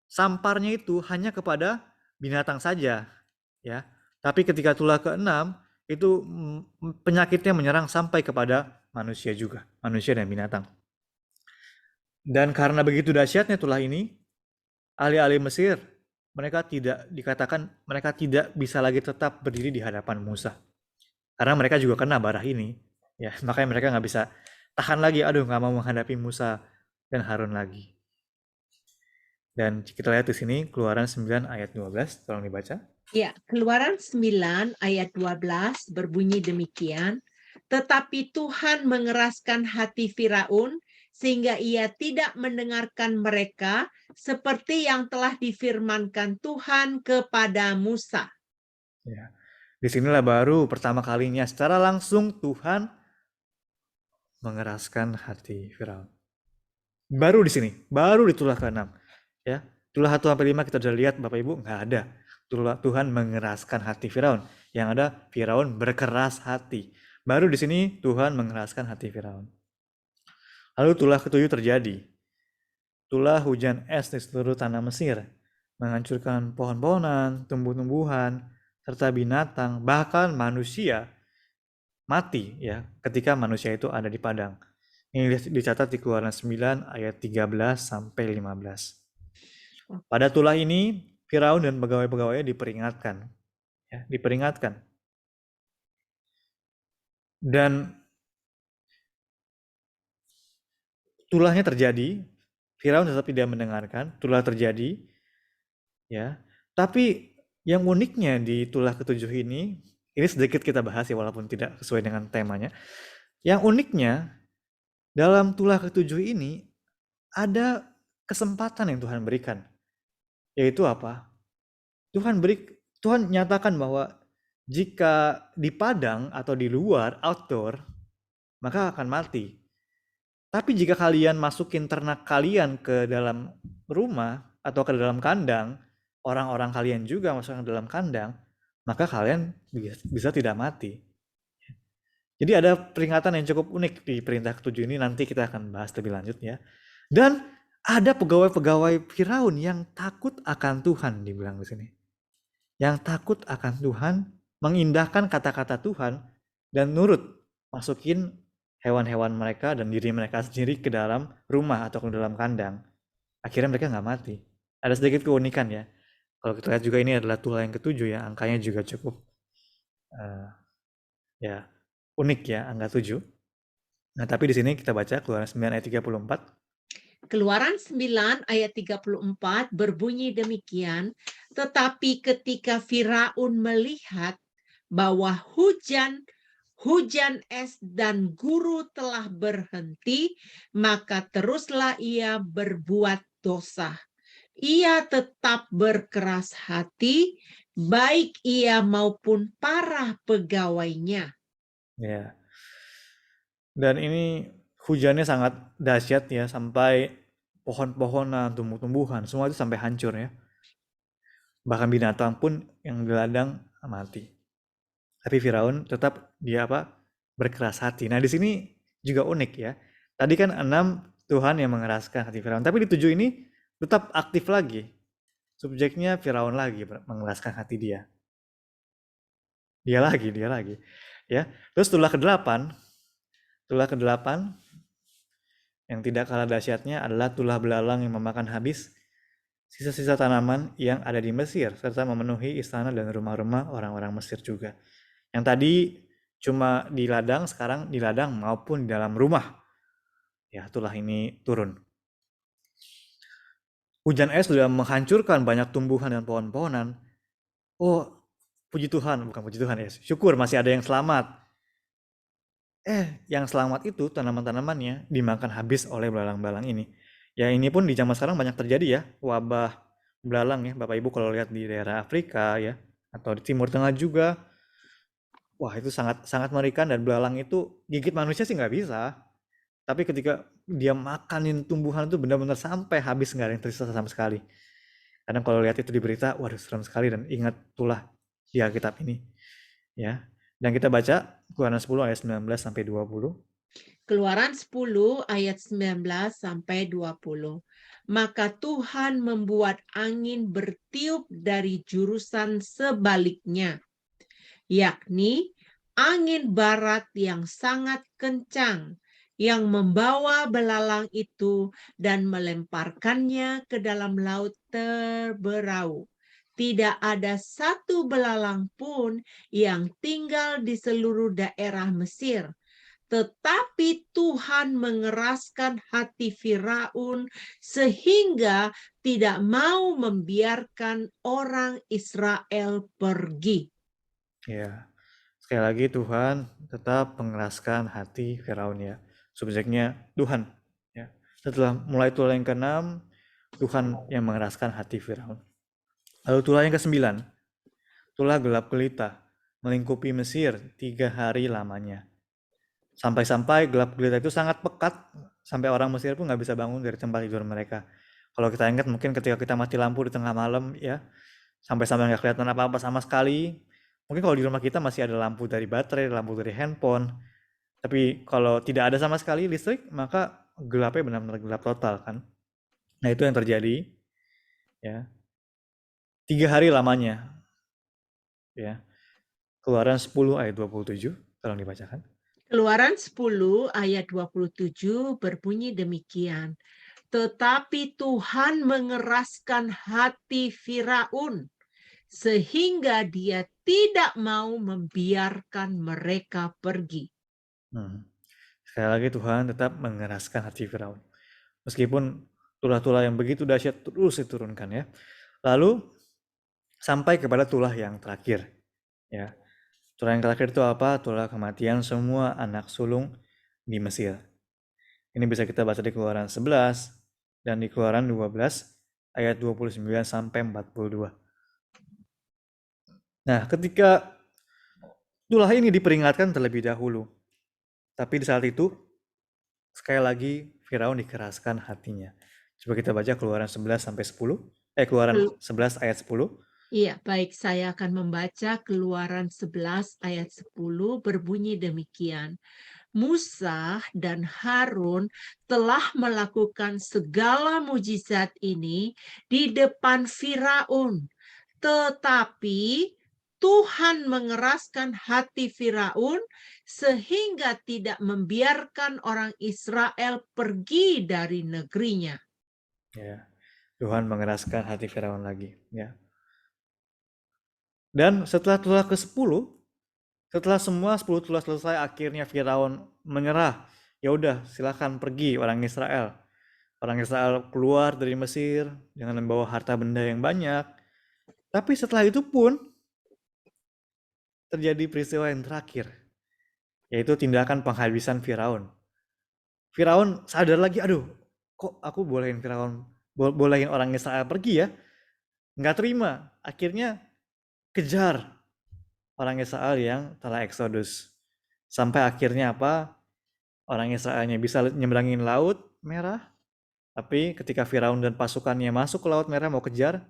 samparnya itu hanya kepada binatang saja, ya. Tapi ketika tulah ke-6 itu penyakitnya menyerang sampai kepada manusia juga, manusia dan binatang. Dan karena begitu dahsyatnya tulah ini, ahli-ahli Mesir mereka tidak bisa lagi tetap berdiri di hadapan Musa. Karena mereka juga kena barah ini, ya makanya mereka nggak bisa tahan lagi, nggak mau menghadapi Musa dan Harun lagi. Dan kita lihat di sini Keluaran 9 ayat 12, tolong dibaca. Ya, Keluaran 9 ayat 12 berbunyi demikian, tetapi Tuhan mengeraskan hati Firaun sehingga ia tidak mendengarkan mereka seperti yang telah difirmankan Tuhan kepada Musa. Ya. Disinilah baru pertama kalinya secara langsung Tuhan mengeraskan hati Firaun. Baru di sini, baru di tulah ke-6. Ya, tulah 1 sampai 5 kita sudah lihat Bapak Ibu nggak ada. Tuhan mengeraskan hati Firaun. Yang ada Firaun berkeras hati. Baru di sini Tuhan mengeraskan hati Firaun. Lalu tulah ke-7 terjadi. Tulah hujan es di seluruh tanah Mesir, menghancurkan pohon-pohonan, tumbuh-tumbuhan, serta binatang, bahkan manusia mati ya ketika manusia itu ada di padang. Ini dicatat di Keluaran 9 ayat 13 sampai 15. Pada tulah ini Firaun dan pegawai-pegawainya diperingatkan. Ya, diperingatkan. Dan tulahnya terjadi, Firaun tetap tidak mendengarkan, tulah terjadi, ya. Tapi yang uniknya di tulah ke-7 ini sedikit kita bahas ya walaupun tidak sesuai dengan temanya. Yang uniknya dalam tulah ke-7 ini ada kesempatan yang Tuhan berikan. Yaitu apa? Tuhan nyatakan bahwa jika di padang atau di luar outdoor maka akan mati. Tapi jika kalian masukin ternak kalian ke dalam rumah atau ke dalam kandang, orang-orang kalian juga masuk ke dalam kandang, maka kalian bisa tidak mati. Jadi ada peringatan yang cukup unik di perintah ke-7 ini, nanti kita akan bahas lebih lanjut ya. Dan ada pegawai-pegawai Firaun yang takut akan Tuhan, dibilang di sini. Yang takut akan Tuhan, mengindahkan kata-kata Tuhan, dan nurut masukin hewan-hewan mereka dan diri mereka sendiri ke dalam rumah atau ke dalam kandang. Akhirnya mereka nggak mati. Ada sedikit keunikan ya. Kalau kita lihat juga ini adalah tulah yang ke-7 ya, angkanya juga cukup ya unik ya, angka 7. Nah, tapi di sini kita baca Keluaran 9 ayat 34. Keluaran 9 ayat 34 berbunyi demikian, tetapi ketika Firaun melihat bahwa hujan es dan guru telah berhenti, maka teruslah ia berbuat dosa. Ia tetap berkeras hati, baik ia maupun para pegawainya. Ya. Dan ini hujannya sangat dahsyat ya, sampai pohon-pohonan, tumbuh-tumbuhan, semua itu sampai hancur ya. Bahkan binatang pun yang di ladang mati. Tapi Firaun tetap dia berkeras hati. Nah, di sini juga unik ya. Tadi kan 6 Tuhan yang mengeraskan hati Firaun, tapi di 7 ini tetap aktif lagi. Subjeknya Firaun lagi mengeraskan hati dia. dia lagi. Ya. Terus tulah kedelapan yang tidak kalah dahsyatnya adalah tulah belalang yang memakan habis sisa-sisa tanaman yang ada di Mesir, serta memenuhi istana dan rumah-rumah orang-orang Mesir juga. Yang tadi cuma di ladang, sekarang di ladang maupun di dalam rumah. Ya, tulah ini turun. Hujan es sudah menghancurkan banyak tumbuhan dan pohon-pohonan. Oh, puji Tuhan, bukan puji Tuhan ya, syukur masih ada yang selamat. Yang selamat itu tanaman-tanamannya dimakan habis oleh belalang-belalang ini. Ya ini pun di zaman sekarang banyak terjadi ya, wabah belalang ya, Bapak Ibu kalau lihat di daerah Afrika ya, atau di Timur Tengah juga. Wah itu sangat sangat mengerikan dan belalang itu gigit manusia sih nggak bisa. Tapi ketika dia makanin tumbuhan itu benar-benar sampai habis nggak ada yang tersisa sama sekali. Kadang kalau lihat itu di berita, waduh serem sekali dan ingat tulah di Alkitab ini. Ya. Dan kita baca Keluaran 10 ayat 19 sampai 20. Keluaran 10 ayat 19 sampai 20. Maka Tuhan membuat angin bertiup dari jurusan sebaliknya, yakni angin barat yang sangat kencang, yang membawa belalang itu dan melemparkannya ke dalam laut terberau. Tidak ada satu belalang pun yang tinggal di seluruh daerah Mesir. Tetapi Tuhan mengeraskan hati Firaun sehingga tidak mau membiarkan orang Israel pergi. Ya, sekali lagi Tuhan tetap mengeraskan hati Firaun ya. Subjeknya Tuhan. Ya. Setelah mulai tulah yang ke-6, Tuhan yang mengeraskan hati Firaun. Lalu tulah yang ke-9, tulah gelap gelita, melingkupi Mesir 3 hari lamanya. Sampai-sampai gelap gelita itu sangat pekat, sampai orang Mesir pun nggak bisa bangun dari tempat tidur mereka. Kalau kita ingat mungkin ketika kita mati lampu di tengah malam ya, sampai-sampai nggak kelihatan apa-apa sama sekali. Mungkin kalau di rumah kita masih ada lampu dari baterai, lampu dari handphone. Tapi kalau tidak ada sama sekali listrik, maka gelapnya benar-benar gelap total kan. Nah itu yang terjadi ya. 3 hari lamanya ya. Keluaran 10 ayat 27, tolong dibacakan. Keluaran 10 ayat 27 berbunyi demikian. Tetapi Tuhan mengeraskan hati Firaun sehingga dia tidak mau membiarkan mereka pergi. Sekali lagi Tuhan tetap mengeraskan hati Firaun. Meskipun tulah-tulah yang begitu dahsyat terus diturunkan ya. Lalu sampai kepada tulah yang terakhir ya. Tulah yang terakhir itu apa? Tulah kematian semua anak sulung di Mesir. Ini bisa kita baca di Keluaran 11 dan di Keluaran 12 ayat 29 sampai 42. Nah, ketika tulah ini diperingatkan terlebih dahulu. Tapi di saat itu sekali lagi Firaun dikeraskan hatinya. Coba kita baca Keluaran 11 sampai 10. Keluaran 11 ayat 10. Iya, baik. Saya akan membaca Keluaran 11 ayat 10 berbunyi demikian. Musa dan Harun telah melakukan segala mujizat ini di depan Firaun. Tetapi Tuhan mengeraskan hati Firaun sehingga tidak membiarkan orang Israel pergi dari negerinya. Ya, Tuhan mengeraskan hati Firaun lagi. Ya. Dan setelah tulah ke-10, setelah semua 10 tulah selesai, akhirnya Firaun menyerah. Ya udah, silakan pergi orang Israel. Orang Israel keluar dari Mesir dengan membawa harta benda yang banyak. Tapi setelah itu pun terjadi peristiwa yang terakhir, yaitu tindakan penghabisan Firaun. Firaun sadar lagi, aduh, kok aku bolehin orang Israel pergi ya? Nggak terima. Akhirnya kejar orang Israel yang telah eksodus. Sampai akhirnya apa? Orang Israelnya bisa nyeberangin Laut Merah. Tapi ketika Firaun dan pasukannya masuk ke Laut Merah mau kejar,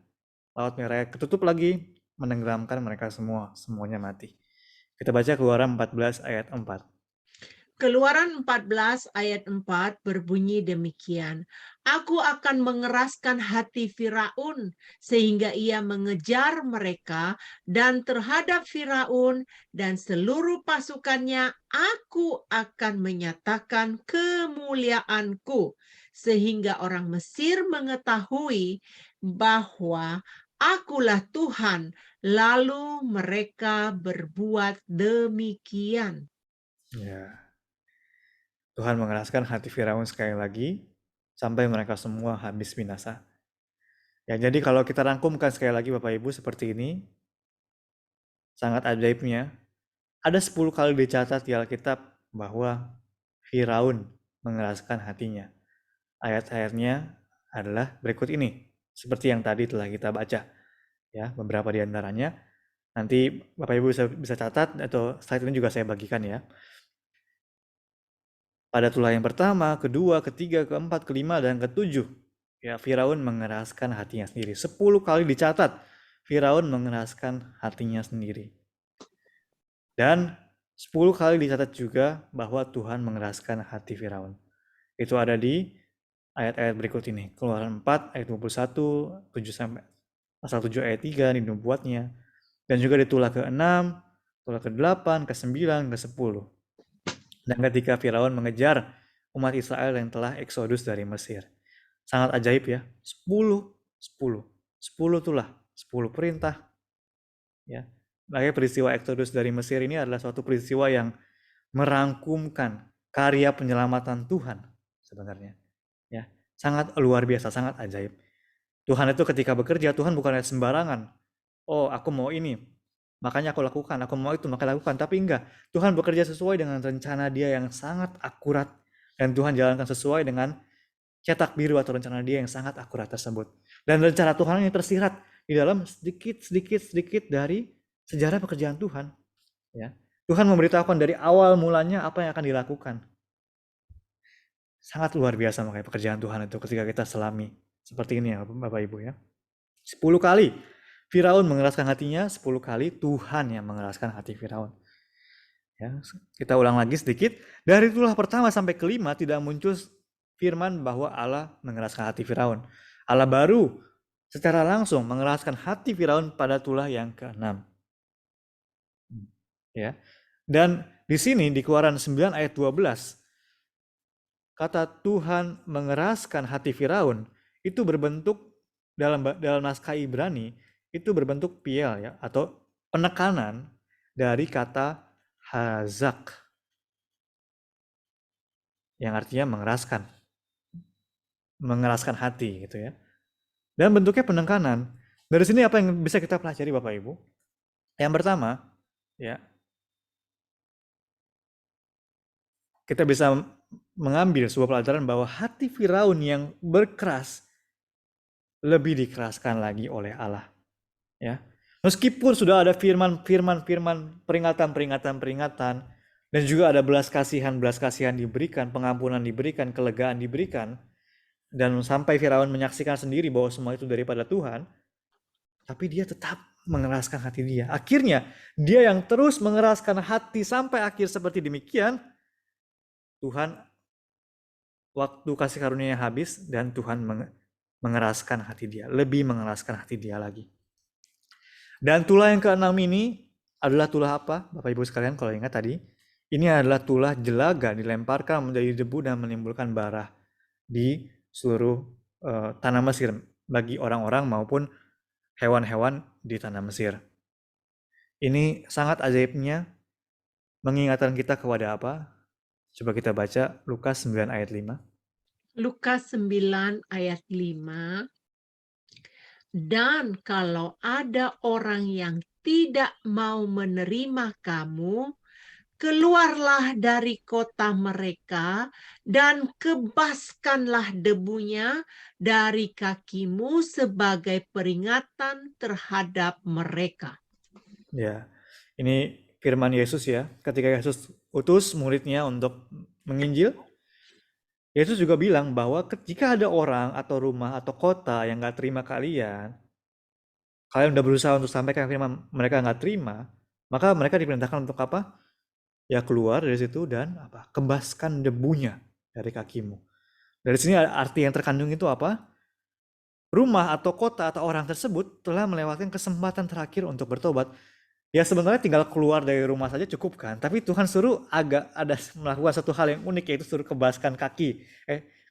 Laut Merah ketutup lagi, menenggelamkan mereka semua. Semuanya mati. Kita baca Keluaran 14 ayat 4. Keluaran 14 ayat 4 berbunyi demikian. Aku akan mengeraskan hati Firaun sehingga ia mengejar mereka, dan terhadap Firaun dan seluruh pasukannya aku akan menyatakan kemuliaanku sehingga orang Mesir mengetahui bahwa akulah Tuhan, lalu mereka berbuat demikian. Ya, Tuhan mengeraskan hati Firaun sekali lagi sampai mereka semua habis binasa. Ya, jadi kalau kita rangkumkan sekali lagi Bapak Ibu seperti ini, sangat ajaibnya, ada 10 kali dicatat di Alkitab bahwa Firaun mengeraskan hatinya. Ayat-ayatnya adalah berikut ini, seperti yang tadi telah kita baca. Ya, beberapa di antaranya. Nanti Bapak Ibu bisa catat atau slide ini juga saya bagikan ya. Pada tulah yang pertama, kedua, ketiga, keempat, kelima, dan ketujuh, ya Firaun mengeraskan hatinya sendiri. 10 kali dicatat, Firaun mengeraskan hatinya sendiri. Dan 10 kali dicatat juga bahwa Tuhan mengeraskan hati Firaun. Itu ada di ayat-ayat berikut ini. Keluaran 4 ayat 21, 7 sampai pasal 7 ayat 3 di nubuatnya. Dan juga di tulah ke-6, tulah ke-8, ke-9, ke-10. Dan ketika Firaun mengejar umat Israel yang telah eksodus dari Mesir. Sangat ajaib ya. 10, 10. 10 tulah, 10 perintah. Ya. Makanya peristiwa eksodus dari Mesir ini adalah suatu peristiwa yang merangkumkan karya penyelamatan Tuhan sebenarnya. Ya. Sangat luar biasa, sangat ajaib. Tuhan itu ketika bekerja, Tuhan bukan sembarangan. Oh, aku mau ini, makanya aku lakukan, aku mau itu, maka lakukan. Tapi enggak, Tuhan bekerja sesuai dengan rencana Dia yang sangat akurat. Dan Tuhan jalankan sesuai dengan cetak biru atau rencana Dia yang sangat akurat tersebut. Dan rencana Tuhan ini tersirat di dalam sedikit dari sejarah pekerjaan Tuhan. Ya. Tuhan memberitahukan dari awal mulanya apa yang akan dilakukan. Sangat luar biasa makanya pekerjaan Tuhan itu ketika kita selami. Seperti ini ya Bapak Ibu ya. 10 kali Firaun mengeraskan hatinya, 10 kali Tuhan yang mengeraskan hati Firaun. Ya, kita ulang lagi sedikit. Dari tulah pertama sampai kelima tidak muncul firman bahwa Allah mengeraskan hati Firaun. Allah baru secara langsung mengeraskan hati Firaun pada tulah yang ke-6. Ya. Dan di sini di Keluaran 9 ayat 12 kata Tuhan mengeraskan hati Firaun itu berbentuk dalam naskah Ibrani itu berbentuk piel ya atau penekanan dari kata hazak yang artinya mengeraskan hati gitu ya. Dan bentuknya penekanan. Dari sini apa yang bisa kita pelajari Bapak Ibu? Yang pertama, ya, kita bisa mengambil sebuah pelajaran bahwa hati Firaun yang berkeras lebih dikeraskan lagi oleh Allah. Ya. Meskipun sudah ada firman-firman peringatan dan juga ada belas kasihan diberikan, pengampunan diberikan, kelegaan diberikan, dan sampai Firaun menyaksikan sendiri bahwa semua itu daripada Tuhan, tapi dia tetap mengeraskan hati dia. Akhirnya dia yang terus mengeraskan hati sampai akhir seperti demikian, Tuhan waktu kasih karunia habis dan Tuhan mengeraskan hati dia, lebih mengeraskan hati dia lagi. Dan tulah yang ke-6 ini adalah tulah apa? Bapak Ibu sekalian kalau ingat tadi, ini adalah tulah jelaga dilemparkan menjadi debu dan menimbulkan bara di seluruh tanah Mesir bagi orang-orang maupun hewan-hewan di tanah Mesir. Ini sangat ajaibnya mengingatkan kita kepada apa? Coba kita baca Lukas 9 ayat 5. Lukas 9 ayat 5. Dan kalau ada orang yang tidak mau menerima kamu, keluarlah dari kota mereka dan kebaskanlah debunya dari kakimu sebagai peringatan terhadap mereka. Ya, ini firman Yesus ya. Ketika Yesus utus muridnya untuk menginjil, Yesus juga bilang bahwa jika ada orang atau rumah atau kota yang gak terima kalian udah berusaha untuk sampaikan firman mereka gak terima, maka mereka diperintahkan untuk apa? ya keluar dari situ dan apa? Kebaskan debunya dari kakimu. Dari sini arti yang terkandung itu apa? Rumah atau kota atau orang tersebut telah melewatkan kesempatan terakhir untuk bertobat. Ya sebenarnya tinggal keluar dari rumah saja cukup kan. Tapi Tuhan suruh agak ada melakukan satu hal yang unik, yaitu suruh kebaskan kaki,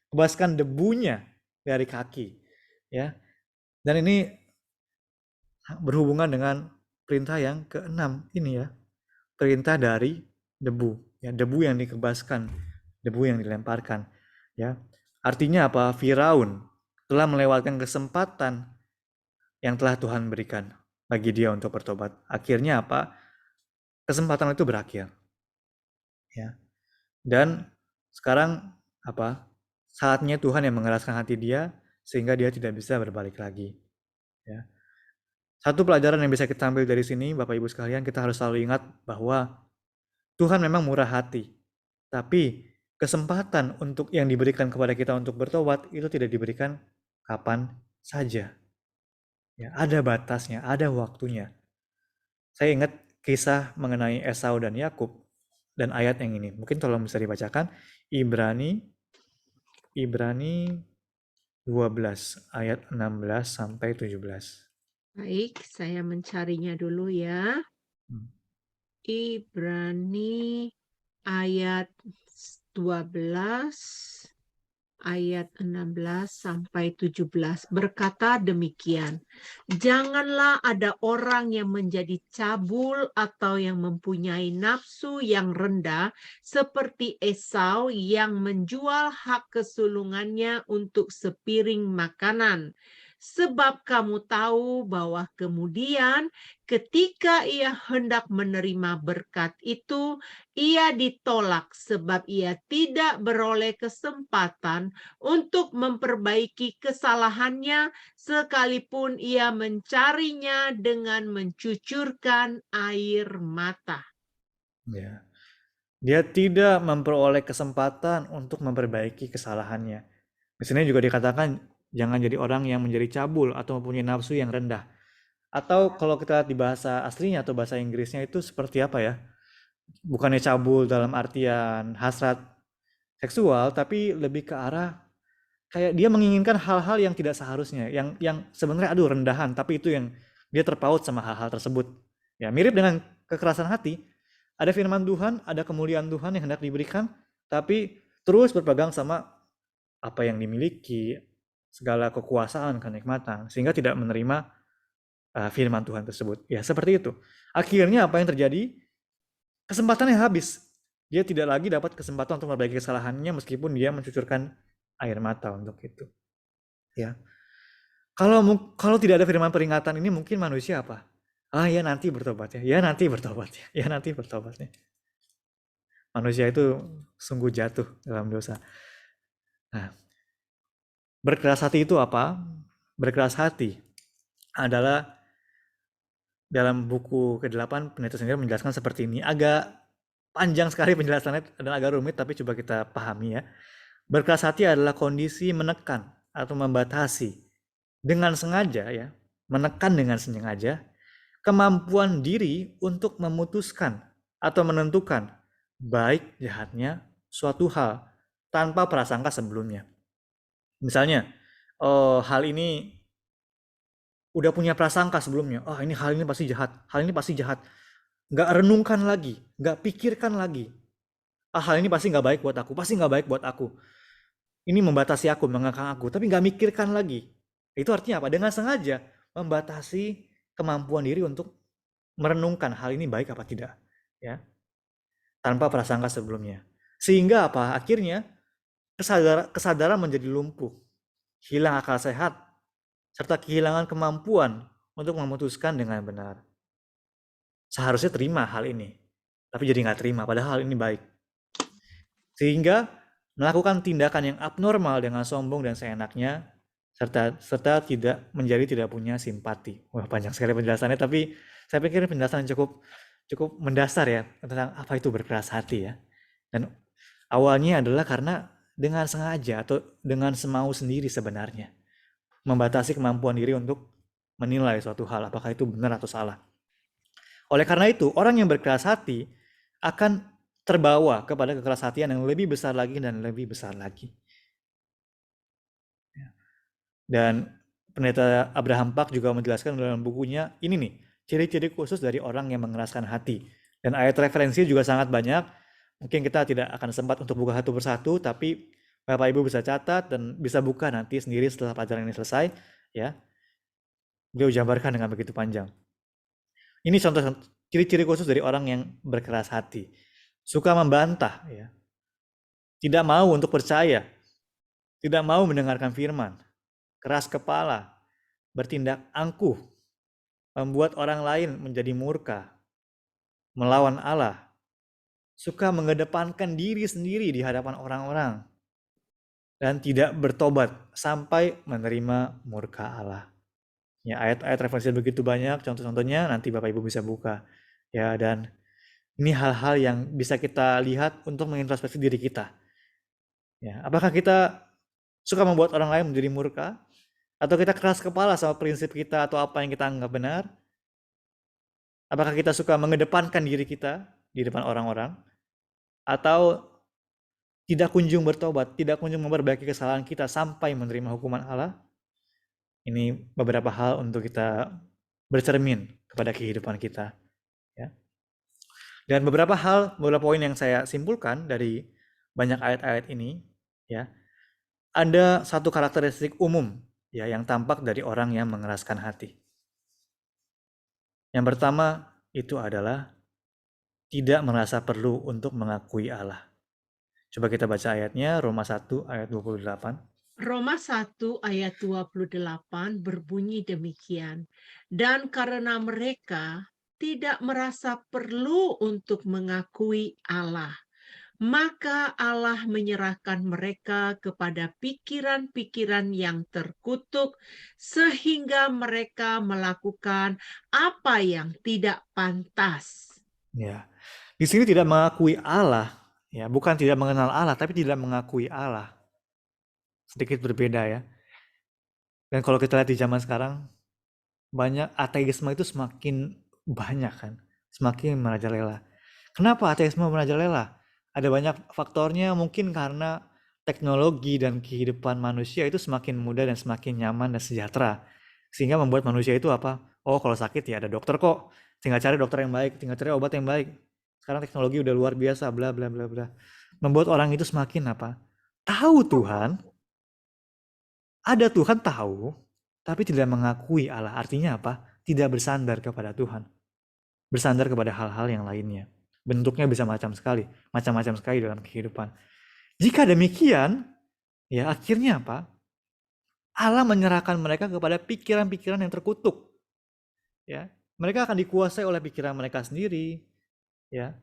kebaskan debunya dari kaki. Ya. Dan ini berhubungan dengan perintah yang keenam ini ya. Perintah dari debu. Ya, debu yang dikebaskan, debu yang dilemparkan. Ya. Artinya apa? Firaun telah melewatkan kesempatan yang telah Tuhan berikan bagi dia untuk bertobat. Akhirnya apa? Kesempatan itu berakhir. Ya. Dan sekarang apa? Saatnya Tuhan yang mengeraskan hati dia sehingga dia tidak bisa berbalik lagi. Ya. Satu pelajaran yang bisa kita ambil dari sini, Bapak Ibu sekalian, kita harus selalu ingat bahwa Tuhan memang murah hati. Tapi kesempatan untuk yang diberikan kepada kita untuk bertobat itu tidak diberikan kapan saja. Ya, ada batasnya, ada waktunya. Saya ingat kisah mengenai Esau dan Yakub dan ayat yang ini. Mungkin tolong bisa dibacakan. Ibrani 12 ayat 16 sampai 17. Baik, saya mencarinya dulu ya. Ibrani ayat 12 ayat 16 sampai 17 berkata demikian. Janganlah ada orang yang menjadi cabul atau yang mempunyai nafsu yang rendah seperti Esau yang menjual hak kesulungannya untuk sepiring makanan. Sebab kamu tahu bahwa kemudian ketika ia hendak menerima berkat itu, ia ditolak sebab ia tidak beroleh kesempatan untuk memperbaiki kesalahannya sekalipun ia mencarinya dengan mencucurkan air mata. Ya. Dia tidak memperoleh kesempatan untuk memperbaiki kesalahannya. Di sini juga dikatakan jangan jadi orang yang menjadi cabul atau mempunyai nafsu yang rendah. Atau kalau kita lihat di bahasa aslinya atau bahasa Inggrisnya itu seperti apa ya? Bukannya cabul dalam artian hasrat seksual, tapi lebih ke arah kayak dia menginginkan hal-hal yang tidak seharusnya, yang sebenarnya aduh rendahan, tapi itu yang dia terpaut sama hal-hal tersebut. Ya, mirip dengan kekerasan hati. Ada firman Tuhan, ada kemuliaan Tuhan yang hendak diberikan, tapi terus berpegang sama apa yang dimiliki, segala kekuasaan, kenikmatan, sehingga tidak menerima firman Tuhan tersebut. Ya, seperti itu. Akhirnya apa yang terjadi? Kesempatannya habis. Dia tidak lagi dapat kesempatan untuk memperbaiki kesalahannya meskipun dia mencucurkan air mata untuk itu. Ya. Kalau tidak ada firman peringatan ini mungkin manusia apa? Ah ya nanti bertobat ya. Ya nanti bertobat ya. Ya nanti bertobat ya. Manusia itu sungguh jatuh dalam dosa. Nah, berkeras hati itu apa? Berkeras hati adalah dalam buku ke-8 Pendeta sendiri menjelaskan seperti ini. Agak panjang sekali penjelasannya dan agak rumit tapi coba kita pahami ya. Berkeras hati adalah kondisi menekan atau membatasi dengan sengaja ya, menekan dengan sengaja kemampuan diri untuk memutuskan atau menentukan baik jahatnya suatu hal tanpa prasangka sebelumnya. Misalnya, hal ini udah punya prasangka sebelumnya, oh ini hal ini pasti jahat, hal ini pasti jahat. Nggak renungkan lagi, nggak pikirkan lagi. Ah, hal ini pasti nggak baik buat aku, pasti nggak baik buat aku. Ini membatasi aku, mengekang aku, tapi nggak mikirkan lagi. Itu artinya apa? Dengan sengaja membatasi kemampuan diri untuk merenungkan hal ini baik apa tidak, ya, tanpa prasangka sebelumnya. Sehingga apa? Akhirnya kesadaran menjadi lumpuh, hilang akal sehat, serta kehilangan kemampuan untuk memutuskan dengan benar. Seharusnya terima hal ini, tapi jadi nggak terima, padahal hal ini baik. Sehingga melakukan tindakan yang abnormal dengan sombong dan seenaknya, serta tidak punya simpati. Wah, panjang sekali penjelasannya, tapi saya pikir penjelasan cukup mendasar ya tentang apa itu berkeras hati ya. Dan awalnya adalah karena dengan sengaja atau dengan semau sendiri sebenarnya membatasi kemampuan diri untuk menilai suatu hal apakah itu benar atau salah. Oleh karena itu, orang yang berkeras hati akan terbawa kepada kekeras hatian yang lebih besar lagi dan lebih besar lagi. Dan pendeta Abraham Park juga menjelaskan dalam bukunya, ini nih, ciri-ciri khusus dari orang yang mengeraskan hati. Dan ayat referensi juga sangat banyak. Mungkin kita tidak akan sempat untuk buka satu persatu, tapi Bapak Ibu bisa catat dan bisa buka nanti sendiri setelah pelajaran ini selesai. Ya, beliau jabarkan dengan begitu panjang. Ini contoh ciri-ciri khusus dari orang yang berkeras hati. Suka membantah, ya. Tidak mau untuk percaya, tidak mau mendengarkan firman, keras kepala, bertindak angkuh, membuat orang lain menjadi murka, melawan Allah, suka mengedepankan diri sendiri di hadapan orang-orang, dan tidak bertobat sampai menerima murka Allah. Ya, ayat-ayat referensi begitu banyak, contoh-contohnya nanti Bapak Ibu bisa buka. Ya, dan ini hal-hal yang bisa kita lihat untuk mengintrospeksi diri kita. Ya, apakah kita suka membuat orang lain menjadi murka? Atau kita keras kepala sama prinsip kita atau apa yang kita anggap benar? Apakah kita suka mengedepankan diri kita di depan orang-orang? Atau tidak kunjung bertobat, tidak kunjung memperbaiki kesalahan kita sampai menerima hukuman Allah? Ini beberapa hal untuk kita bercermin kepada kehidupan kita. Ya. Dan beberapa poin yang saya simpulkan dari banyak ayat-ayat ini, ya, ada satu karakteristik umum ya yang tampak dari orang yang mengeraskan hati. Yang pertama itu adalah tidak merasa perlu untuk mengakui Allah. Coba kita baca ayatnya, Roma 1 ayat 28. Roma 1 ayat 28 berbunyi demikian. Dan karena mereka tidak merasa perlu untuk mengakui Allah, maka Allah menyerahkan mereka kepada pikiran-pikiran yang terkutuk sehingga mereka melakukan apa yang tidak pantas. Ya. Di sini tidak mengakui Allah, ya, bukan tidak mengenal Allah, tapi tidak mengakui Allah. Sedikit berbeda ya. Dan kalau kita lihat di zaman sekarang, banyak ateisme itu semakin banyak kan, semakin merajalela. Kenapa ateisme merajalela? Ada banyak faktornya, mungkin karena teknologi dan kehidupan manusia itu semakin mudah dan semakin nyaman dan sejahtera. Sehingga membuat manusia itu apa? Oh, kalau sakit ya ada dokter kok. Tinggal cari dokter yang baik, tinggal cari obat yang baik. Sekarang teknologi udah luar biasa, bla bla bla bla. Membuat orang itu semakin apa? Tahu Tuhan, ada Tuhan tahu, tapi tidak mengakui Allah. Artinya apa? Tidak bersandar kepada Tuhan. Bersandar kepada hal-hal yang lainnya. Bentuknya bisa macam-macam sekali dalam kehidupan. Jika demikian, ya akhirnya apa? Allah menyerahkan mereka kepada pikiran-pikiran yang terkutuk. Ya, mereka akan dikuasai oleh pikiran mereka sendiri, ya,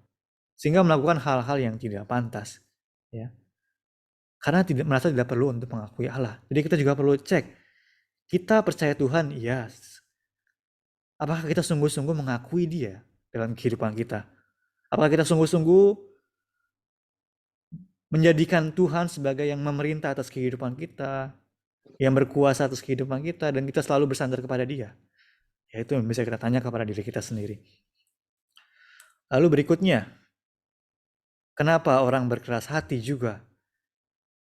sehingga melakukan hal-hal yang tidak pantas, ya. Karena merasa tidak perlu untuk mengakui Allah. Jadi kita juga perlu cek, kita percaya Tuhan, yes. Apakah kita sungguh-sungguh mengakui Dia dalam kehidupan kita? Apakah kita sungguh-sungguh menjadikan Tuhan sebagai yang memerintah atas kehidupan kita, yang berkuasa atas kehidupan kita, dan kita selalu bersandar kepada Dia? Ya, itu yang bisa kita tanya kepada diri kita sendiri. Lalu berikutnya, kenapa orang berkeras hati juga?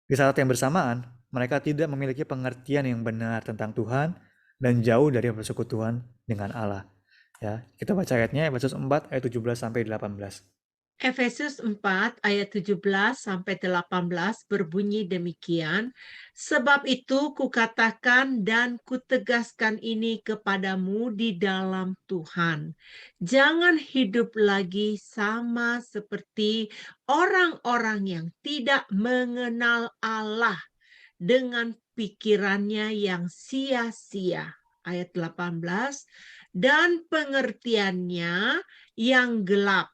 Di saat yang bersamaan, mereka tidak memiliki pengertian yang benar tentang Tuhan dan jauh dari persekutuan dengan Allah. Ya, kita baca ayatnya, Efesus 4 ayat 17 sampai 18. Efesus 4 ayat 17 sampai 18 berbunyi demikian, sebab itu kukatakan dan kutegaskan ini kepadamu di dalam Tuhan. Jangan hidup lagi sama seperti orang-orang yang tidak mengenal Allah dengan pikirannya yang sia-sia. Ayat 18, dan pengertiannya yang gelap,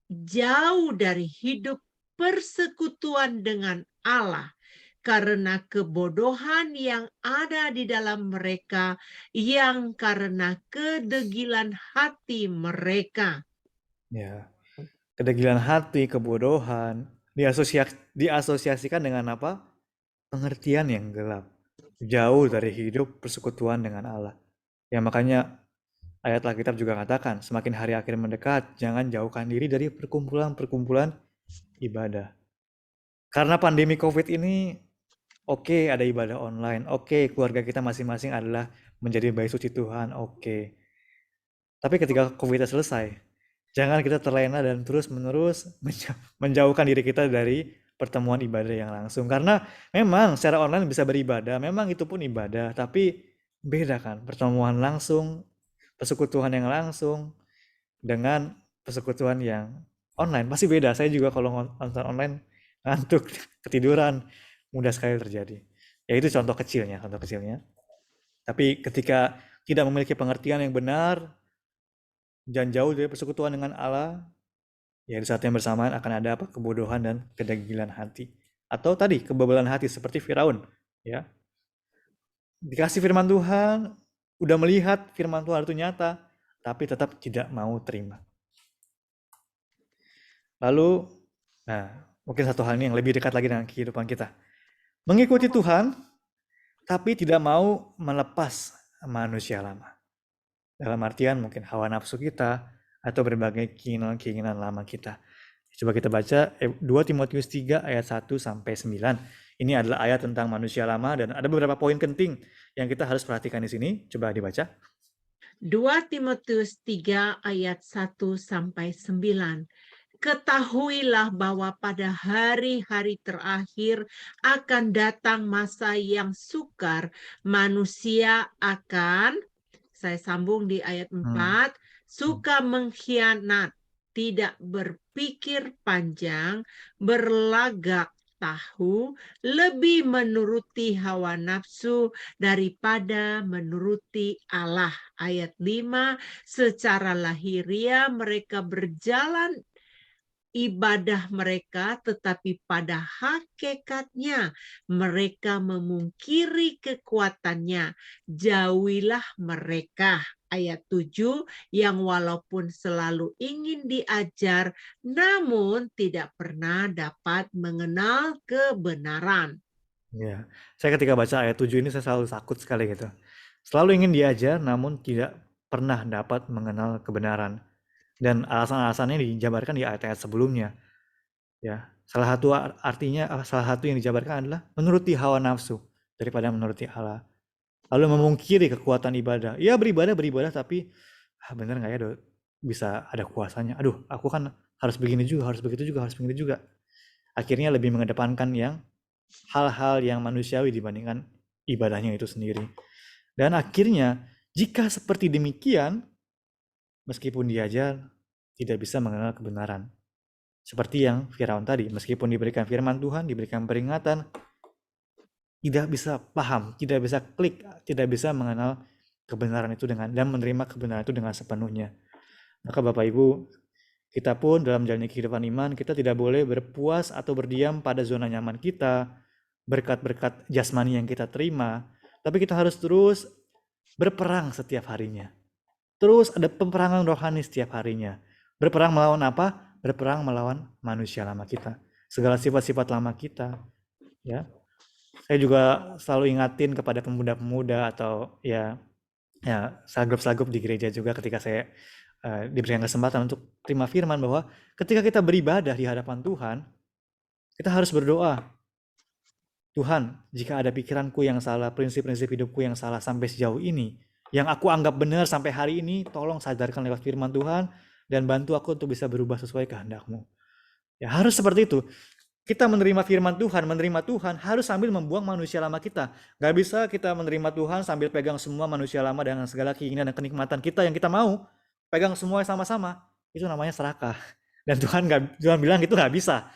jauh dari hidup persekutuan dengan Allah karena kebodohan yang ada di dalam mereka yang karena kedegilan hati mereka. Ya, kedegilan hati, kebodohan, diasosiasikan dengan apa? Pengertian yang gelap. Jauh dari hidup persekutuan dengan Allah. Ya, makanya ayat Alkitab juga katakan, semakin hari akhir mendekat, jangan jauhkan diri dari perkumpulan-perkumpulan ibadah. Karena pandemi COVID ini, oke, ada ibadah online, oke, keluarga kita masing-masing adalah menjadi bait suci Tuhan, oke. Tapi ketika COVID selesai, jangan kita terlena dan terus-menerus menjauhkan diri kita dari pertemuan ibadah yang langsung. Karena memang secara online bisa beribadah, memang itu pun ibadah, tapi beda kan pertemuan langsung, persekutuan yang langsung dengan persekutuan yang online. Pasti beda. Saya juga kalau nonton online ngantuk, ketiduran, mudah sekali terjadi. Ya itu contoh kecilnya, contoh kecilnya. Tapi ketika tidak memiliki pengertian yang benar, dan jauh dari persekutuan dengan Allah, ya di saat yang bersamaan akan ada apa? Kebodohan dan kedagilan hati. Atau tadi kebebalan hati seperti Firaun, ya. Dikasih firman Tuhan, udah melihat firman Tuhan itu nyata, tapi tetap tidak mau terima. Lalu, nah, mungkin satu hal ini yang lebih dekat lagi dengan kehidupan kita. Mengikuti Tuhan, tapi tidak mau melepas manusia lama. Dalam artian mungkin hawa nafsu kita atau berbagai keinginan-keinginan lama kita. Coba kita baca 2 Timotius 3 ayat 1 sampai 9. Ini adalah ayat tentang manusia lama dan ada beberapa poin penting yang kita harus perhatikan di sini. Coba dibaca. 2 Timotius 3 ayat 1 sampai 9. Ketahuilah bahwa pada hari-hari terakhir akan datang masa yang sukar. Manusia akan, saya sambung di ayat 4, suka mengkhianat, tidak berpikir panjang, berlagak tahu, lebih menuruti hawa nafsu daripada menuruti Allah. Ayat 5, secara lahiriah mereka berjalan ibadah mereka, tetapi pada hakikatnya mereka memungkiri kekuatannya. Jauhilah mereka. Ayat 7, yang walaupun selalu ingin diajar, namun tidak pernah dapat mengenal kebenaran. Ya, saya ketika baca ayat 7 ini saya selalu takut sekali gitu. Selalu ingin diajar namun tidak pernah dapat mengenal kebenaran. Dan alasan-alasannya dijabarkan di ayat-ayat sebelumnya. Ya, salah satu yang dijabarkan adalah menuruti hawa nafsu daripada menuruti Allah. Lalu memungkiri kekuatan ibadah. Ya beribadah tapi bener nggak ya bisa ada kuasanya. Aduh, aku kan harus begini juga, harus begitu juga, harus begini juga. Akhirnya lebih mengedepankan yang hal-hal yang manusiawi dibandingkan ibadahnya itu sendiri. Dan akhirnya jika seperti demikian, meskipun diajar, tidak bisa mengenal kebenaran. Seperti yang Firaun tadi, meskipun diberikan firman Tuhan, diberikan peringatan, tidak bisa paham, tidak bisa klik, tidak bisa mengenal kebenaran itu dan menerima kebenaran itu dengan sepenuhnya. Maka Bapak Ibu, kita pun dalam menjalani kehidupan iman, kita tidak boleh berpuas atau berdiam pada zona nyaman kita, berkat-berkat jasmani yang kita terima, tapi kita harus terus berperang setiap harinya. Terus ada peperangan rohani setiap harinya. Berperang melawan apa? Berperang melawan manusia lama kita. Segala sifat-sifat lama kita. Ya, saya juga selalu ingatin kepada pemuda-pemuda atau ya sagup-sagup di gereja juga ketika saya diberikan kesempatan untuk terima firman bahwa ketika kita beribadah di hadapan Tuhan, kita harus berdoa. Tuhan, jika ada pikiranku yang salah, prinsip-prinsip hidupku yang salah sampai sejauh ini, yang aku anggap benar sampai hari ini, tolong sadarkan lewat firman Tuhan, dan bantu aku untuk bisa berubah sesuai kehendak-Mu. Ya harus seperti itu. Kita menerima firman Tuhan, harus sambil membuang manusia lama kita. Gak bisa kita menerima Tuhan sambil pegang semua manusia lama dengan segala keinginan dan kenikmatan kita yang kita mau. Pegang semua sama-sama. Itu namanya serakah. Dan Tuhan bilang itu gak bisa.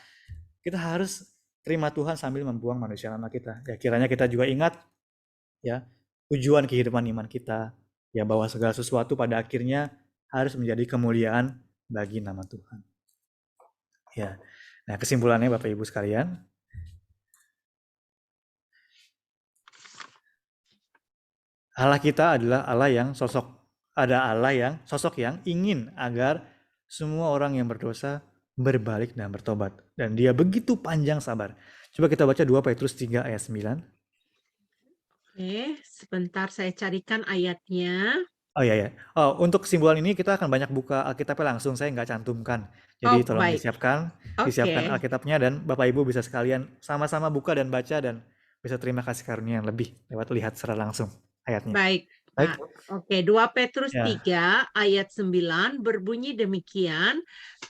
Kita harus terima Tuhan sambil membuang manusia lama kita. Ya kiranya kita juga ingat ya tujuan kehidupan iman kita, ya bahwa segala sesuatu pada akhirnya harus menjadi kemuliaan bagi nama Tuhan. Ya. Nah, kesimpulannya Bapak Ibu sekalian, Allah kita adalah Allah yang sosok yang ingin agar semua orang yang berdosa berbalik dan bertobat. Dan dia begitu panjang sabar. Coba kita baca 2 Petrus 3 ayat 9. Oke, sebentar saya carikan ayatnya. Oh iya ya. Oh, untuk kesimpulan ini kita akan banyak buka Alkitabnya langsung, saya nggak cantumkan. Jadi Oh, tolong baik. disiapkan Oke, Alkitabnya dan Bapak Ibu bisa sekalian sama-sama buka dan baca dan bisa terima kasih karunia yang lebih lewat lihat secara langsung ayatnya. baik, Baik. Pak. Oke, 2 Petrus Ya, 3 ayat 9 berbunyi demikian,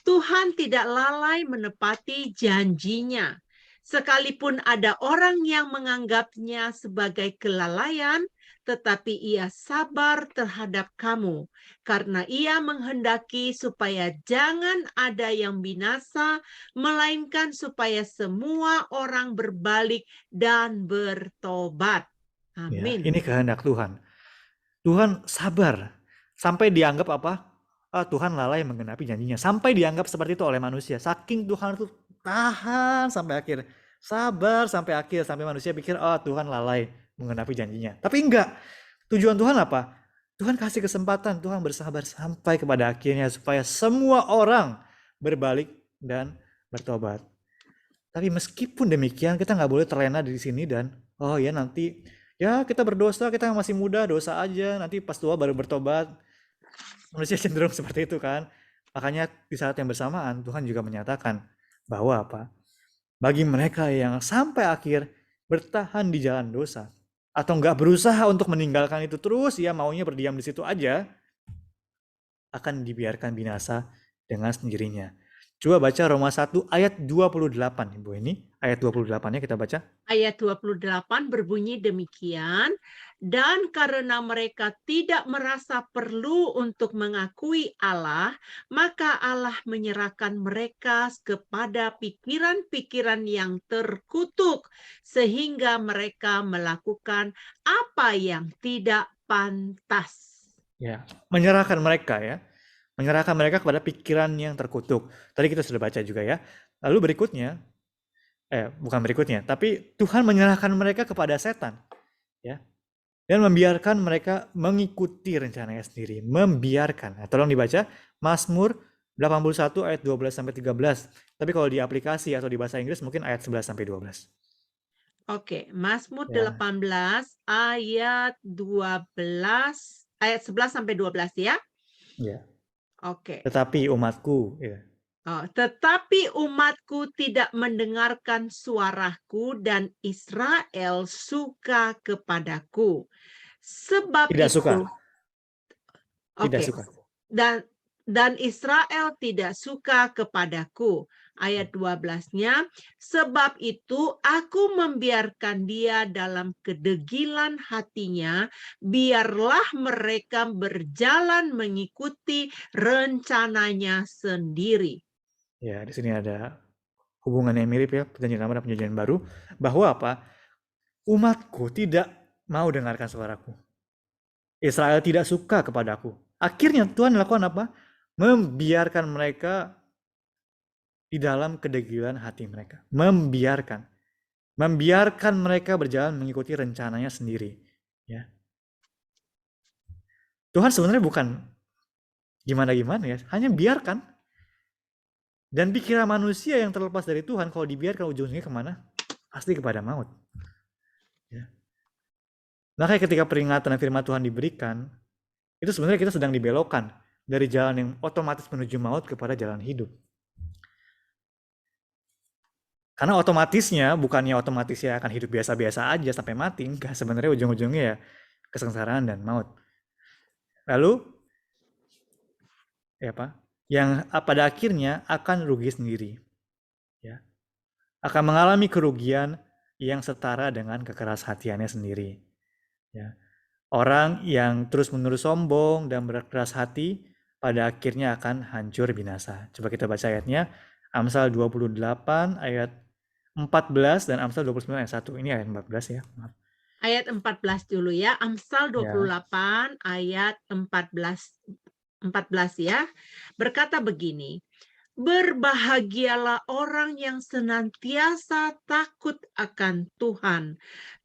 Tuhan tidak lalai menepati janjinya. Sekalipun ada orang yang menganggapnya sebagai kelalaian, tetapi ia sabar terhadap kamu, karena ia menghendaki supaya jangan ada yang binasa, melainkan supaya semua orang berbalik dan bertobat. ya, Amin. ini kehendak Tuhan. Tuhan sabar sampai dianggap apa? Ah, Tuhan lalai menggenapi janjinya. Sampai dianggap seperti itu oleh manusia. Saking Tuhan itu tahan sampai akhir. Sabar sampai akhir. Sampai manusia pikir, oh Tuhan lalai menggenapi janjinya. Tapi enggak. Tujuan Tuhan apa? Tuhan kasih kesempatan. Tuhan bersabar sampai kepada akhirnya. Supaya semua orang berbalik dan bertobat. Tapi meskipun demikian kita nggak boleh terlena di sini dan oh ya nanti ya kita berdosa, kita masih muda, dosa aja, nanti pas tua baru bertobat. Manusia cenderung seperti itu kan. Makanya di saat yang bersamaan Tuhan juga menyatakan bahwa apa? Bagi mereka yang sampai akhir bertahan di jalan dosa atau nggak berusaha untuk meninggalkan itu terus, ya maunya berdiam di situ aja, akan dibiarkan binasa dengan sendirinya. Coba baca Roma 1 ayat 28, Ibu ini. Ayat 28-nya kita baca. Ayat 28 berbunyi demikian, dan karena mereka tidak merasa perlu untuk mengakui Allah, maka Allah menyerahkan mereka kepada pikiran-pikiran yang terkutuk, sehingga mereka melakukan apa yang tidak pantas. Ya, menyerahkan mereka ya. Menyerahkan mereka kepada pikiran yang terkutuk. Tadi kita sudah baca juga ya. Lalu berikutnya, bukan berikutnya, tapi Tuhan menyerahkan mereka kepada setan, ya. Dan membiarkan mereka mengikuti rencananya sendiri, membiarkan. Nah, tolong dibaca Mazmur 81 ayat 12 sampai 13. Tapi kalau di aplikasi atau di bahasa Inggris mungkin ayat 11 sampai 12. Oke, Mazmur Ya, 18 ayat 12 ayat 11 sampai 12 ya. ya. Oke. Tetapi umatku, ya. Oh, tetapi umatku tidak mendengarkan suaraku dan Israel suka kepadaku. Sebab Tidak suka, itu, tidak oke, suka. dan Israel tidak suka kepadaku. Ayat 12-nya, sebab itu aku membiarkan dia dalam kedegilan hatinya, biarlah mereka berjalan mengikuti rencananya sendiri. Ya, di sini ada hubungan yang mirip ya, perjanjian lama dan perjanjian baru, bahwa apa? Umatku tidak mau dengarkan suaraku. Israel tidak suka kepadaku. Akhirnya Tuhan lakukan apa? Membiarkan mereka di dalam kedegilan hati mereka. Membiarkan mereka berjalan mengikuti rencananya sendiri. Ya. Tuhan sebenarnya bukan gimana-gimana ya, hanya biarkan. Dan pikiran manusia yang terlepas dari Tuhan, kalau dibiarkan ujungnya kemana? Pasti kepada maut. Ya. Makanya ketika peringatan dan firman Tuhan diberikan, itu sebenarnya kita sedang dibelokkan dari jalan yang otomatis menuju maut kepada jalan hidup. Karena otomatisnya bukannya otomatis ya akan hidup biasa-biasa aja sampai mati, enggak, sebenarnya ujung-ujungnya ya kesengsaraan dan maut. Lalu ya Pak, yang pada akhirnya akan rugi sendiri. Ya. Akan mengalami kerugian yang setara dengan kekerashatiannya sendiri. Ya. Orang yang terus-menerus sombong dan berkeras hati pada akhirnya akan hancur binasa. Coba kita baca ayatnya. Amsal 28 ayat 14 dan Amsal 29 ayat 1. Ini ayat 14 ya. Maaf. Ayat 14 dulu ya. Amsal Ya. 28 ayat 14 ya. Berkata begini, berbahagialah orang yang senantiasa takut akan Tuhan,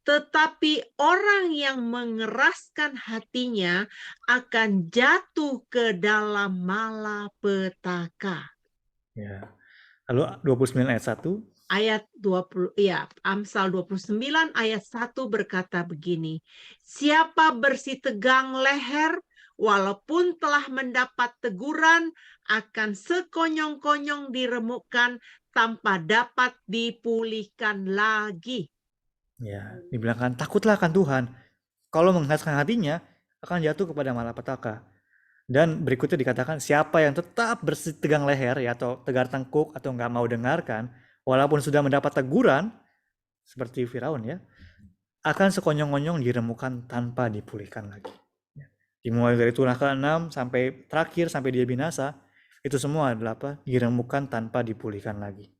tetapi orang yang mengeraskan hatinya akan jatuh ke dalam malapetaka. Ya. Lalu 29 ayat 1. Ayat 20, ya, Amsal 29 ayat 1 berkata begini, siapa bersih tegang leher, walaupun telah mendapat teguran, akan sekonyong-konyong diremukkan tanpa dapat dipulihkan lagi. Ya, dibilangkan takutlah akan Tuhan. Kalau menghaskan hatinya akan jatuh kepada malapetaka. Dan berikutnya dikatakan siapa yang tetap tegang leher ya atau tegar tengkuk atau nggak mau dengarkan walaupun sudah mendapat teguran seperti Firaun ya akan sekonyong-konyong diremukkan tanpa dipulihkan lagi. Ya. Dimulai dari turah ke-6 sampai terakhir sampai dia binasa itu semua adalah apa? Diremukkan tanpa dipulihkan lagi.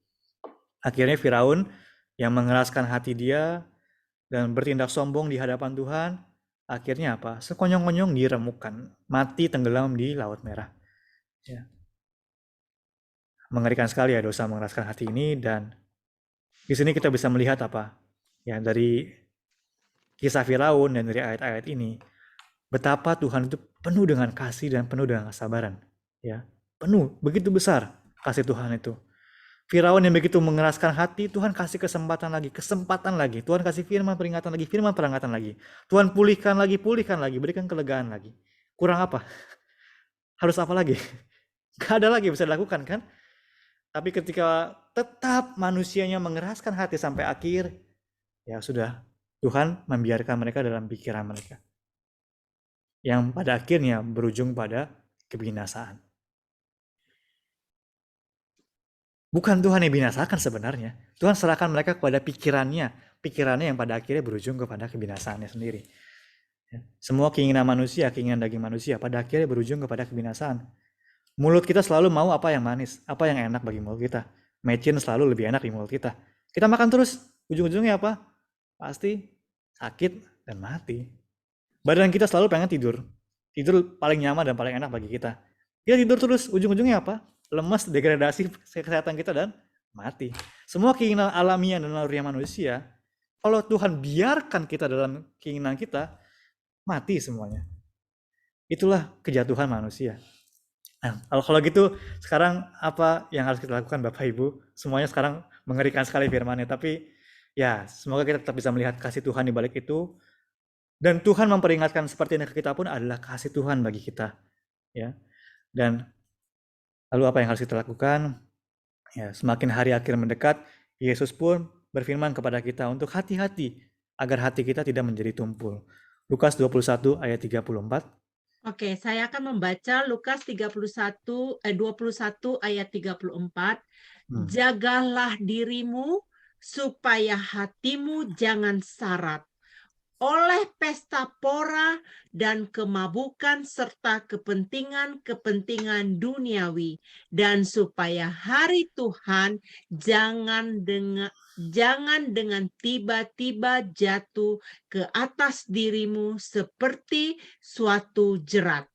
Akhirnya Firaun yang mengeraskan hati dia dan bertindak sombong di hadapan Tuhan, akhirnya apa? Sekonyong-konyong diremukkan, mati tenggelam di Laut Merah. Ya. Mengerikan sekali ya dosa mengeraskan hati ini dan di sini kita bisa melihat apa? Ya dari kisah Firaun dan dari ayat-ayat ini betapa Tuhan itu penuh dengan kasih dan penuh dengan kesabaran. Ya, penuh, begitu besar kasih Tuhan itu. Firaun yang begitu mengeraskan hati, Tuhan kasih kesempatan lagi. Tuhan kasih firman peringatan lagi. Tuhan pulihkan lagi, berikan kelegaan lagi. Kurang apa? Harus apa lagi? Gak ada lagi bisa dilakukan kan? Tapi ketika tetap manusianya mengeraskan hati sampai akhir, ya sudah, Tuhan membiarkan mereka dalam pikiran mereka. Yang pada akhirnya berujung pada kebinasaan. Bukan Tuhan yang binasakan sebenarnya. Tuhan serahkan mereka kepada pikirannya yang pada akhirnya berujung kepada kebinasaannya sendiri. Semua keinginan manusia, keinginan daging manusia, pada akhirnya berujung kepada kebinasaan. Mulut kita selalu mau apa yang manis, apa yang enak bagi mulut kita. Mecin selalu lebih enak di mulut kita. Kita makan terus, ujung-ujungnya apa? Pasti sakit dan mati. Badan kita selalu pengen tidur. Tidur paling nyaman dan paling enak bagi kita. Kita tidur terus, ujung-ujungnya apa? Lemas, degradasi kesehatan kita dan mati. Semua keinginan alamiah dan naluriah manusia, kalau Tuhan biarkan kita dalam keinginan kita, mati semuanya. Itulah kejatuhan manusia. Nah, kalau gitu sekarang apa yang harus kita lakukan Bapak Ibu? Semuanya sekarang mengerikan sekali firman-Nya, tapi ya semoga kita tetap bisa melihat kasih Tuhan di balik itu. Dan Tuhan memperingatkan seperti ini ke kita pun adalah kasih Tuhan bagi kita. Ya. Dan lalu apa yang harus kita lakukan? Ya, semakin hari akhir mendekat, Yesus pun berfirman kepada kita untuk hati-hati agar hati kita tidak menjadi tumpul. Lukas 21 ayat 34. Oke, saya akan membaca Lukas 21 ayat 34. Jagalah dirimu supaya hatimu jangan syarat oleh pesta pora dan kemabukan serta kepentingan-kepentingan duniawi, dan supaya hari Tuhan jangan dengan tiba-tiba jatuh ke atas dirimu seperti suatu jerat.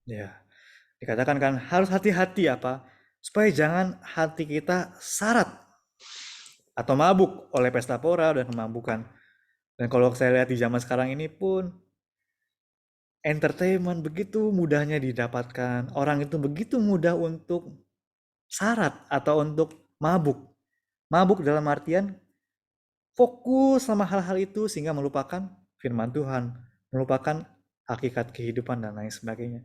Ya, dikatakan kan harus hati-hati apa? Supaya jangan hati kita syarat atau mabuk oleh pesta pora dan kemabukan. Dan kalau saya lihat di zaman sekarang ini pun entertainment begitu mudahnya didapatkan. Orang itu begitu mudah untuk syarat atau untuk mabuk. Mabuk dalam artian fokus sama hal-hal itu sehingga melupakan firman Tuhan, melupakan hakikat kehidupan dan lain sebagainya.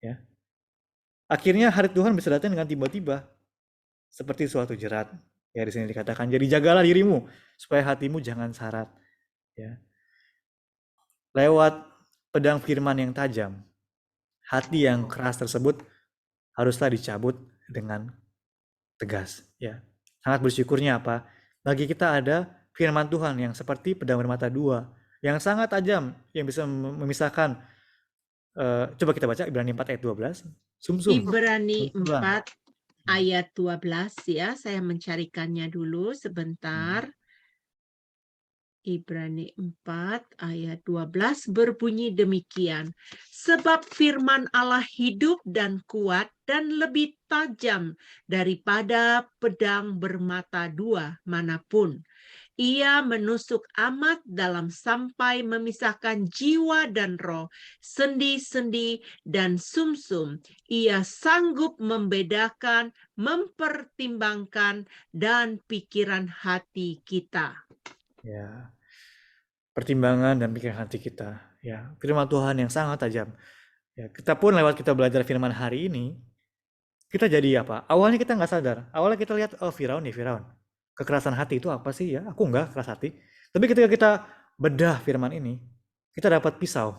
Ya. Akhirnya hari Tuhan bisa datang dengan tiba-tiba seperti suatu jerat. Ya di sini dikatakan, jadi jagalah dirimu supaya hatimu jangan syarat. Ya. Lewat pedang firman yang tajam, hati yang keras tersebut haruslah dicabut dengan tegas. Ya. Sangat bersyukurnya apa? Bagi kita ada firman Tuhan yang seperti pedang bermata dua, yang sangat tajam, yang bisa memisahkan. Coba kita baca Ibrani 4 ayat 12. Ibrani 4 ayat 12 ya, saya mencarikannya dulu sebentar. Ibrani 4 ayat 12 berbunyi demikian. Sebab firman Allah hidup dan kuat dan lebih tajam daripada pedang bermata dua manapun. Ia menusuk amat dalam sampai memisahkan jiwa dan roh, sendi-sendi dan sumsum. Ia sanggup membedakan, mempertimbangkan, dan pikiran hati kita. Ya, pertimbangan dan pikiran hati kita. Ya, firman Tuhan yang sangat tajam. Ya, kita pun lewat kita belajar firman hari ini, kita jadi apa? Awalnya kita nggak sadar. Awalnya kita lihat, oh Firaun ya Firaun. Kekerasan hati itu apa sih ya? Aku nggak keras hati. Tapi ketika kita bedah firman ini, kita dapat pisau.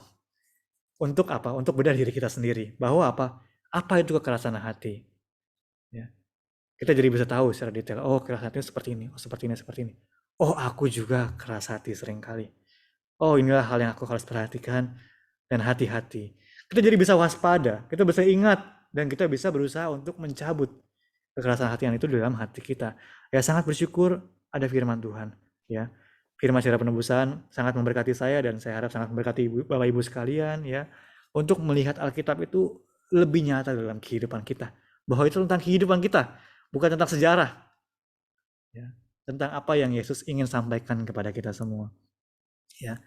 Untuk apa? Untuk bedah diri kita sendiri. Bahwa apa? Apa itu kekerasan hati? Ya. Kita jadi bisa tahu secara detail. Oh keras hati seperti ini. Oh seperti ini, seperti ini. Oh aku juga keras hati seringkali. Oh inilah hal yang aku harus perhatikan dan hati-hati. Kita jadi bisa waspada, kita bisa ingat, dan kita bisa berusaha untuk mencabut kekerasan hati yang itu dalam hati kita. Ya sangat bersyukur ada firman Tuhan. Ya, firman secara penebusan sangat memberkati saya dan saya harap sangat memberkati Bapak Ibu sekalian ya untuk melihat Alkitab itu lebih nyata dalam kehidupan kita. Bahwa itu tentang kehidupan kita, bukan tentang sejarah. Ya, tentang apa yang Yesus ingin sampaikan kepada kita semua. Ya,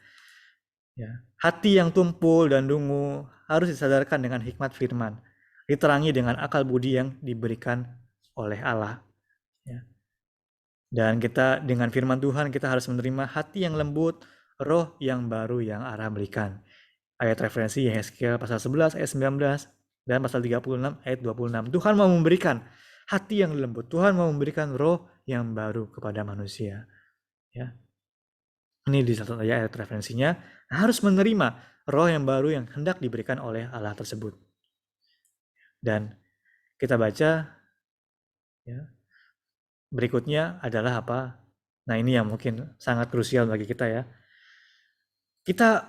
ya. Hati yang tumpul dan dungu harus disadarkan dengan hikmat firman, diterangi dengan akal budi yang diberikan oleh Allah. Ya. Dan kita dengan firman Tuhan kita harus menerima hati yang lembut, roh yang baru yang Allah berikan. Ayat referensi Yehezkiel pasal 11 ayat 19 dan pasal 36 ayat 26. Tuhan mau memberikan hati yang lembut. Tuhan mau memberikan roh yang baru kepada manusia. Ya. Ini di satu ayat referensinya harus menerima roh yang baru yang hendak diberikan oleh Allah tersebut. Dan kita baca ya, berikutnya adalah apa? Nah ini yang mungkin sangat krusial bagi kita ya. Kita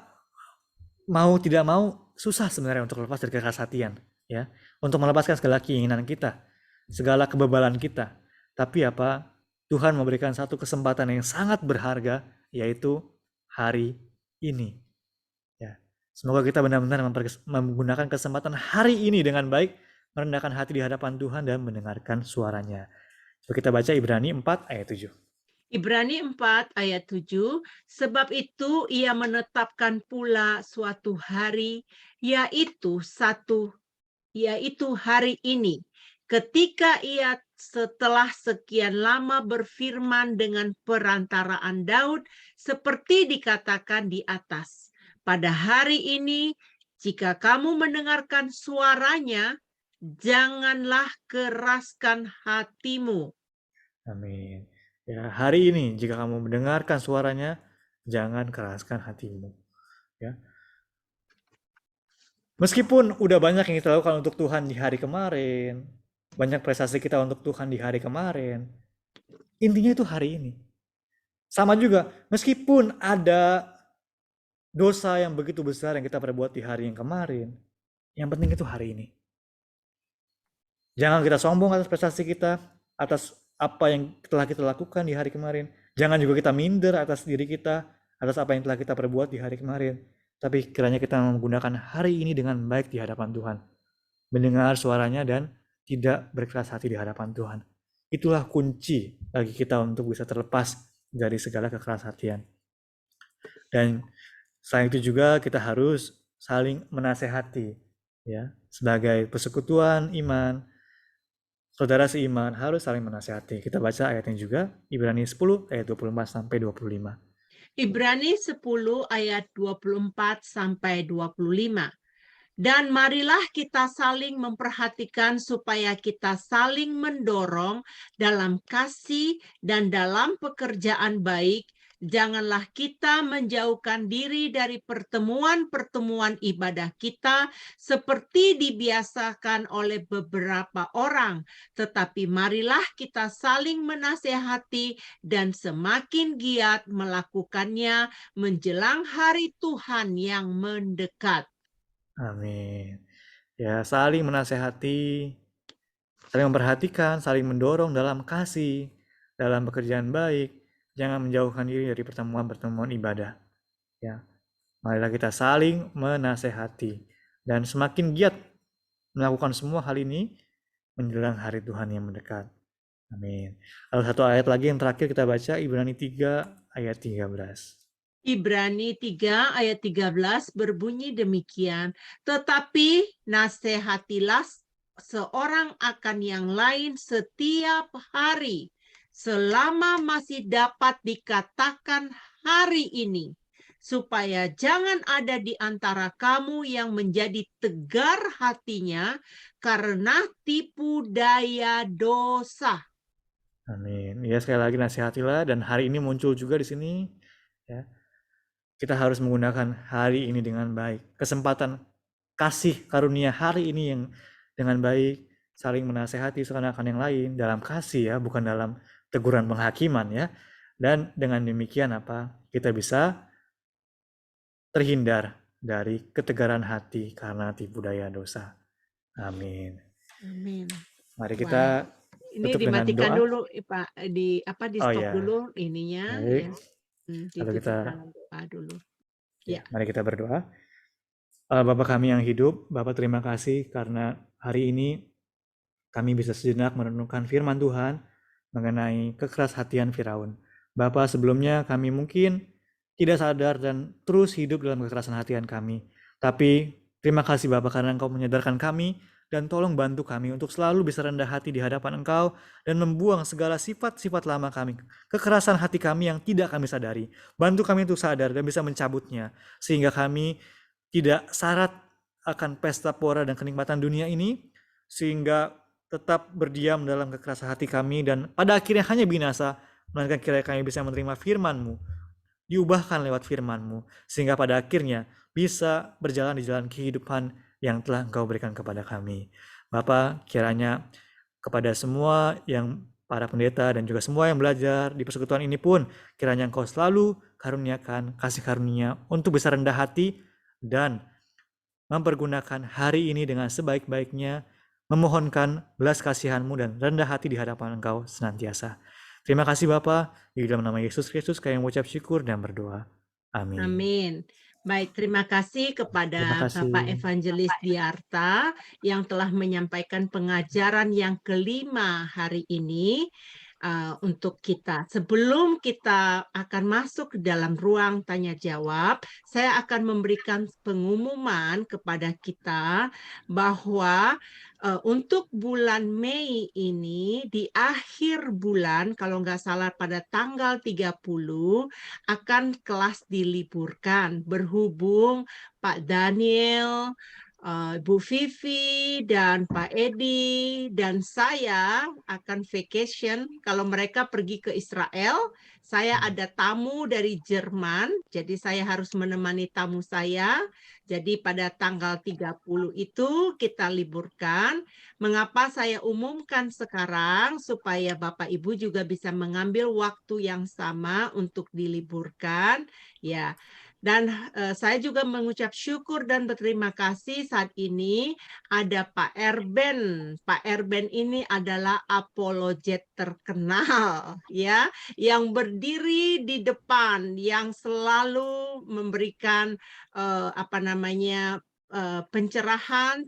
mau tidak mau susah sebenarnya untuk lepas dari kekasihan ya, untuk melepaskan segala keinginan kita, segala kebebalan kita. Tapi apa? Tuhan memberikan satu kesempatan yang sangat berharga, yaitu hari ini. Ya. Semoga kita benar-benar menggunakan kesempatan hari ini dengan baik, merendahkan hati di hadapan Tuhan dan mendengarkan suaranya. Coba kita baca Ibrani 4 ayat 7. Ibrani 4 ayat 7, sebab itu ia menetapkan pula suatu hari, yaitu hari ini, ketika ia setelah sekian lama berfirman dengan perantaraan Daud, seperti dikatakan di atas. Pada hari ini, jika kamu mendengarkan suaranya, janganlah keraskan hatimu. Amin. Ya, hari ini jika kamu mendengarkan suaranya, jangan keraskan hatimu. Ya. Meskipun udah banyak yang kita lakukan untuk Tuhan di hari kemarin, banyak prestasi kita untuk Tuhan di hari kemarin, intinya itu hari ini. Sama juga, meskipun ada dosa yang begitu besar yang kita perbuat di hari yang kemarin, yang penting itu hari ini. Jangan kita sombong atas prestasi kita, atas apa yang telah kita lakukan di hari kemarin. Jangan juga kita minder atas diri kita, atas apa yang telah kita perbuat di hari kemarin. Tapi kiranya kita menggunakan hari ini dengan baik di hadapan Tuhan. Mendengar suaranya dan tidak berkeras hati di hadapan Tuhan. Itulah kunci bagi kita untuk bisa terlepas dari segala kekeras hatian. Dan selain itu juga kita harus saling menasehati ya, sebagai persekutuan iman. Saudara seiman harus saling menasehati. Kita baca ayatnya juga, Ibrani 10 ayat 24 sampai 25. Ibrani 10 ayat 24 sampai 25. Dan marilah kita saling memperhatikan supaya kita saling mendorong dalam kasih dan dalam pekerjaan baik. Janganlah kita menjauhkan diri dari pertemuan-pertemuan ibadah kita seperti dibiasakan oleh beberapa orang. Tetapi marilah kita saling menasehati dan semakin giat melakukannya menjelang hari Tuhan yang mendekat. Amin. Ya, saling menasehati, saling memperhatikan, saling mendorong dalam kasih, dalam pekerjaan baik. Jangan menjauhkan diri dari pertemuan-pertemuan ibadah. Ya, marilah kita saling menasehati dan semakin giat melakukan semua hal ini menjelang hari Tuhan yang mendekat. Amin. Lalu satu ayat lagi yang terakhir kita baca, Ibrani 3 ayat 13. Ibrani 3 ayat 13 berbunyi demikian, tetapi nasihatilah seorang akan yang lain setiap hari, selama masih dapat dikatakan hari ini, supaya jangan ada di antara kamu yang menjadi tegar hatinya karena tipu daya dosa. Amin. Ya, sekali lagi nasihatilah, dan hari ini muncul juga di sini, ya. Kita harus menggunakan hari ini dengan baik. Kesempatan kasih karunia hari ini yang dengan baik, saling menasehati seakan-akan yang lain dalam kasih, ya, bukan dalam teguran penghakiman, ya. Dan dengan demikian kita bisa terhindar dari ketegaran hati karena tipu daya dosa. Amin. Amin. Mari Wah, kita ini tutup dengan dimatikan doa. dulu, Pak, di Oh stop ya, dulu ininya baik. ya. Lalu Ditutup kita, dengan doa dulu. ya, Ya. mari kita berdoa. Allah Bapa kami yang hidup, Bapa terima kasih karena hari ini kami bisa sejenak merenungkan firman Tuhan mengenai kekerashatian Firaun. Bapa, sebelumnya kami mungkin tidak sadar dan terus hidup dalam kekerasan hatian kami. Tapi terima kasih Bapa karena Engkau menyadarkan kami, dan tolong bantu kami untuk selalu bisa rendah hati di hadapan Engkau dan membuang segala sifat-sifat lama kami, kekerasan hati kami yang tidak kami sadari. Bantu kami untuk sadar dan bisa mencabutnya, sehingga kami tidak syarat akan pesta pora dan kenikmatan dunia ini, sehingga tetap berdiam dalam kekerasan hati kami dan pada akhirnya hanya binasa, melainkan kiranya kami bisa menerima firman-Mu, diubahkan lewat firman-Mu, sehingga pada akhirnya bisa berjalan di jalan kehidupan yang telah Engkau berikan kepada kami. Bapa, kiranya kepada semua yang para pendeta dan juga semua yang belajar di persekutuan ini pun, kiranya Engkau selalu karuniakan kasih karunia untuk bisa rendah hati dan mempergunakan hari ini dengan sebaik-baiknya, memohonkan belas kasihan-Mu dan rendah hati di hadapan Engkau senantiasa. Terima kasih Bapa, di dalam nama Yesus Kristus kami mengucap syukur dan berdoa. Amin. Amin. Baik, terima kasih Terima kepada kasih. Bapak Evangelis Diarta yang telah menyampaikan pengajaran yang kelima hari ini untuk kita. Sebelum kita akan masuk ke dalam ruang tanya jawab, saya akan memberikan pengumuman kepada kita bahwa untuk bulan Mei ini, di akhir bulan, kalau nggak salah pada tanggal 30, akan kelas diliburkan. Berhubung Pak Daniel, Bu Vivi, dan Pak Edi, dan saya akan vacation. Kalau mereka pergi ke Israel, saya ada tamu dari Jerman, jadi saya harus menemani tamu saya. Jadi pada tanggal 30 itu kita liburkan. Mengapa saya umumkan sekarang? Supaya Bapak Ibu juga bisa mengambil waktu yang sama untuk diliburkan. Ya. Dan saya juga mengucap syukur dan berterima kasih saat ini ada Pak Erben. Pak Erben ini adalah apologet terkenal, ya, yang berdiri di depan, yang selalu memberikan pencerahan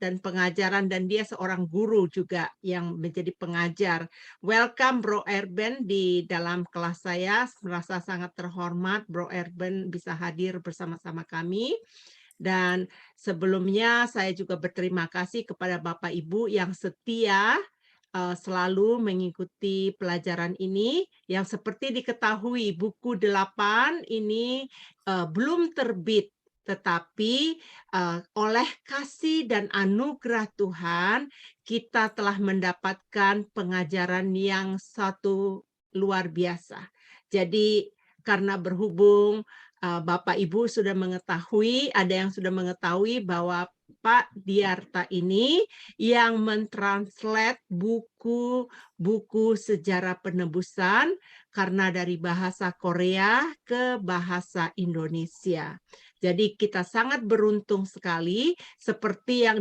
dan pengajaran, dan dia seorang guru juga yang menjadi pengajar. Welcome Bro Erben di dalam kelas saya, merasa sangat terhormat Bro Erben bisa hadir bersama-sama kami. Dan sebelumnya saya juga berterima kasih kepada Bapak Ibu yang setia selalu mengikuti pelajaran ini, yang seperti diketahui buku 8 ini belum terbit, tetapi oleh kasih dan anugerah Tuhan kita telah mendapatkan pengajaran yang satu luar biasa. Jadi karena berhubung Bapak Ibu sudah mengetahui, ada yang sudah mengetahui bahwa Pak Diarta ini yang mentranslate buku sejarah penebusan karena dari bahasa Korea ke bahasa Indonesia. Jadi kita sangat beruntung sekali, seperti yang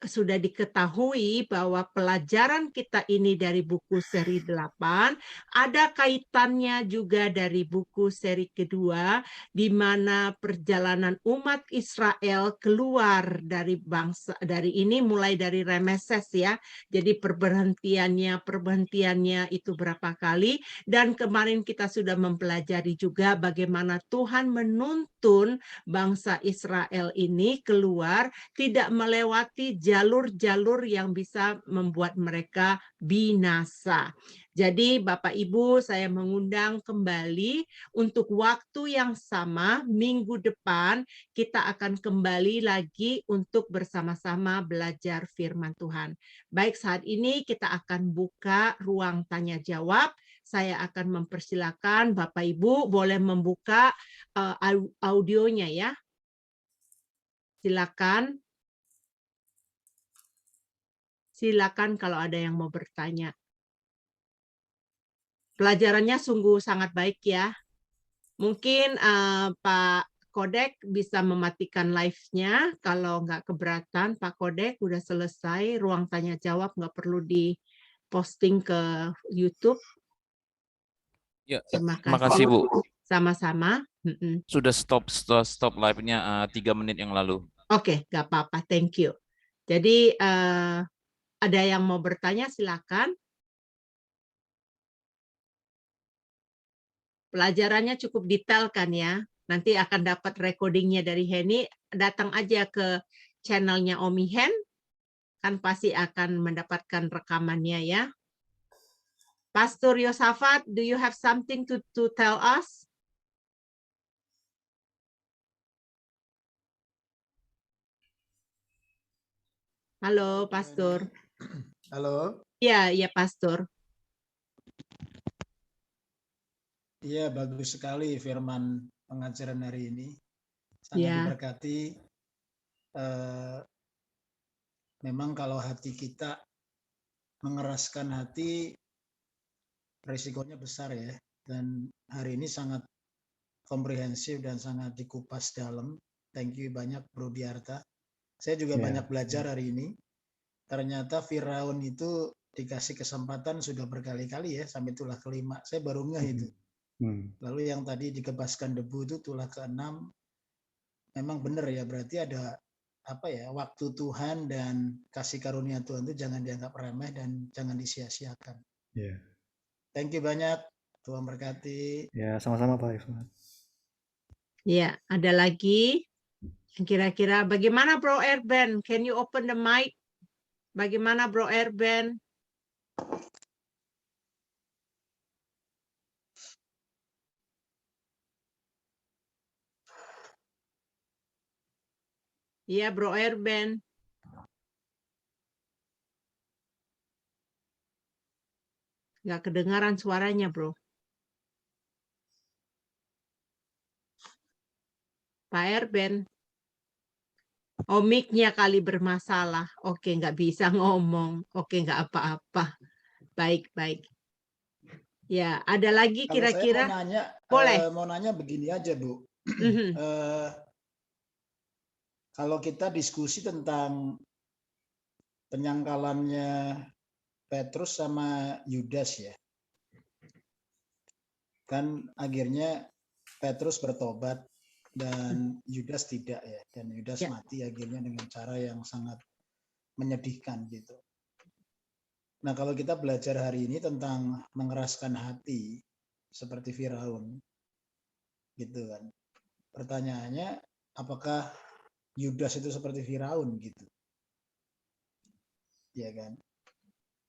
sudah diketahui bahwa pelajaran kita ini dari buku seri 8, ada kaitannya juga dari buku seri kedua, di mana perjalanan umat Israel keluar dari bangsa, dari ini mulai dari Rameses ya, jadi perhentiannya itu berapa kali, dan kemarin kita sudah mempelajari juga bagaimana Tuhan menuntun bangsa Israel ini keluar, tidak melewati jalur-jalur yang bisa membuat mereka binasa. Jadi Bapak Ibu, saya mengundang kembali untuk waktu yang sama minggu depan kita akan kembali lagi untuk bersama-sama belajar firman Tuhan. Baik, saat ini kita akan buka ruang tanya jawab. Saya akan mempersilakan Bapak Ibu boleh membuka audionya ya. Silakan. Silakan kalau ada yang mau bertanya. Pelajarannya sungguh sangat baik ya. Mungkin Pak Kodek bisa mematikan live-nya. Kalau nggak keberatan, Pak Kodek udah selesai. Ruang tanya jawab nggak perlu di-posting ke YouTube. Ya, Terima terima kasih Bu. Sama-sama. Sudah stop live-nya 3 menit yang lalu. Oke, nggak apa-apa. Thank you. Jadi ada yang mau bertanya, silakan. Pelajarannya cukup detail kan ya. Nanti akan dapat recordingnya dari Henny. Datang aja ke channelnya Omi Hen. Kan pasti akan mendapatkan rekamannya ya. Pastor Yosafat, do you have something to tell us? Halo, Pastor. Halo. Ya, ya, Pastor. Iya, bagus sekali firman pengajaran hari ini. Sangat Ya. diberkati. Memang kalau hati kita mengeraskan hati, risikonya besar ya. Dan hari ini sangat komprehensif dan sangat dikupas dalam. Thank you banyak Bro Diarta. Saya juga banyak belajar hari ini. Ternyata Firaun itu dikasih kesempatan sudah berkali-kali ya, sampai tulah kelima. Saya baru ngeh itu. Lalu yang tadi dikebaskan debu itu tulah ke-6. Memang benar ya, berarti ada waktu Tuhan dan kasih karunia Tuhan itu jangan dianggap remeh dan jangan disia-siakan. Yeah. Thank you banyak, Tuhan berkati. Ya, sama-sama Pak Yusman. Ya, ada lagi yang kira-kira bagaimana Bro Erben? Can you open the mic? Bagaimana Bro Erben? Iya, Bro Erben. Nggak kedengaran suaranya, Bro. Pak Erben. Oh, mic-nya kali bermasalah. Oke, nggak bisa ngomong. Oke, nggak apa-apa. Baik, baik. Ya, ada lagi kira-kira? Boleh. Mau nanya begini aja, Bu. Kalau kita diskusi tentang penyangkalannya Petrus sama Yudas ya. Kan akhirnya Petrus bertobat dan Yudas tidak ya. Dan Yudas mati akhirnya dengan cara yang sangat menyedihkan gitu. Nah, kalau kita belajar hari ini tentang mengeraskan hati seperti Firaun gitu kan. Pertanyaannya, apakah Yudas itu seperti Firaun gitu? Ya kan?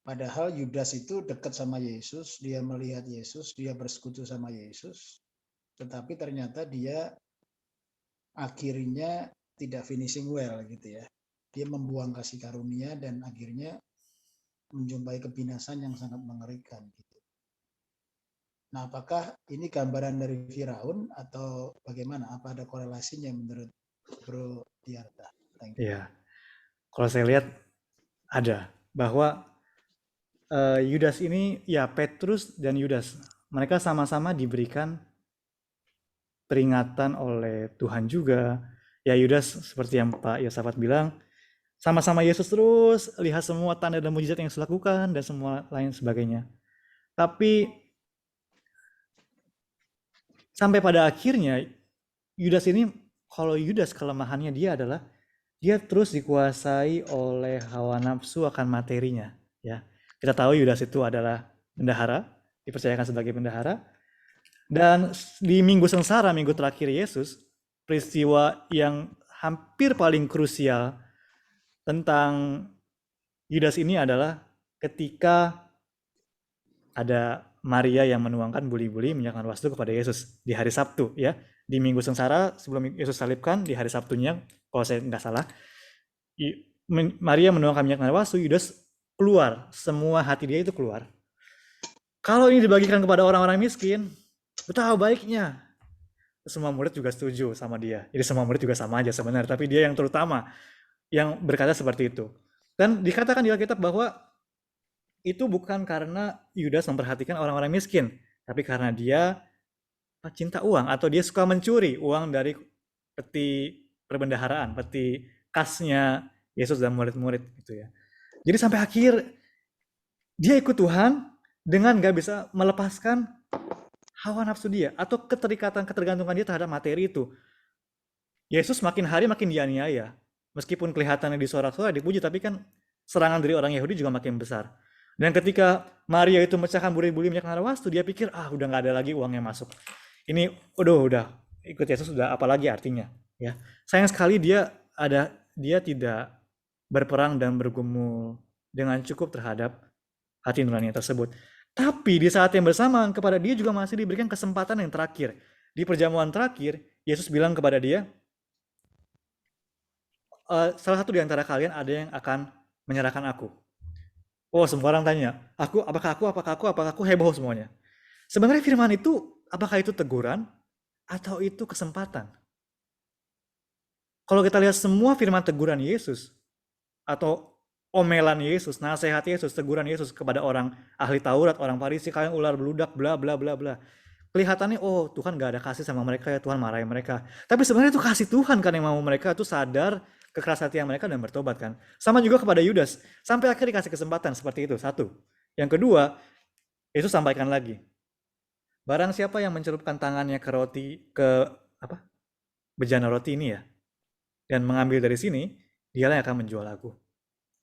Padahal Yudas itu dekat sama Yesus, dia melihat Yesus, dia bersekutu sama Yesus, tetapi ternyata dia akhirnya tidak finishing well gitu ya. Dia membuang kasih karunia dan akhirnya menjumpai kebinasan yang sangat mengerikan gitu. Nah, apakah ini gambaran dari Firaun atau bagaimana? Apa ada korelasinya menurut Bro Diarta? Iya. Kalau saya lihat ada bahwa Yudas ini, ya Petrus dan Yudas, mereka sama-sama diberikan peringatan oleh Tuhan juga. Ya Yudas seperti yang Pak Yosafat bilang, sama-sama Yesus terus, lihat semua tanda dan mujizat yang Yesus lakukan dan semua lain sebagainya. Tapi sampai pada akhirnya Yudas ini, kalau Yudas kelemahannya dia adalah dia terus dikuasai oleh hawa nafsu akan materinya, ya. Kita tahu Yudas itu adalah bendahara, dipercayakan sebagai bendahara. Dan di minggu sengsara, minggu terakhir Yesus, peristiwa yang hampir paling krusial tentang Yudas ini adalah ketika ada Maria yang menuangkan buli-buli minyak narwastu kepada Yesus di hari Sabtu, ya, di Minggu Sengsara sebelum Yesus salibkan, di hari Sabtunya, kalau saya nggak salah, Maria menuangkan minyak narwastu, Yudas keluar, semua hati dia itu keluar. Kalau ini dibagikan kepada orang-orang miskin, betapa baiknya. Semua murid juga setuju sama dia. Jadi semua murid juga sama aja sebenarnya, tapi dia yang terutama yang berkata seperti itu. Dan dikatakan di Alkitab bahwa itu bukan karena Yudas memperhatikan orang-orang miskin, tapi karena dia cinta uang atau dia suka mencuri uang dari peti perbendaharaan, peti kasnya Yesus dan murid-murid gitu ya. Jadi sampai akhir dia ikut Tuhan dengan gak bisa melepaskan hawa nafsu dia atau ketergantungan dia terhadap materi itu. Yesus makin hari makin dianiaya. Meskipun kelihatannya disorak-sorak, dipuji, tapi kan serangan dari orang Yahudi juga makin besar. Dan ketika Maria itu memecahkan buli-buli minyak narwastu, dia pikir, udah gak ada lagi uang yang masuk. Ini udah ikut Yesus udah apalagi artinya, ya. Sayang sekali dia tidak berperang dan bergumul dengan cukup terhadap hati nurani tersebut. Tapi di saat yang bersamaan kepada dia juga masih diberikan kesempatan yang terakhir. Di perjamuan terakhir, Yesus bilang kepada dia, salah satu di antara kalian ada yang akan menyerahkan aku. Oh, semua orang tanya, apakah aku, heboh semuanya. Sebenarnya firman itu, apakah itu teguran atau itu kesempatan? Kalau kita lihat semua firman teguran Yesus atau omelan Yesus, nasihat Yesus, teguran Yesus kepada orang ahli Taurat, orang Farisi, kalian ular beludak, bla bla bla bla. Kelihatannya, Tuhan gak ada kasih sama mereka ya, Tuhan marahin mereka. Tapi sebenarnya itu kasih Tuhan kan yang mau mereka itu sadar kekeras hatian mereka dan bertobat kan. Sama juga kepada Yudas. Sampai akhirnya dikasih kesempatan seperti itu, satu. Yang kedua, Yesus sampaikan lagi. Barang siapa yang mencelupkan tangannya ke bejana roti ini ya, dan mengambil dari sini, dialah yang akan menjual aku.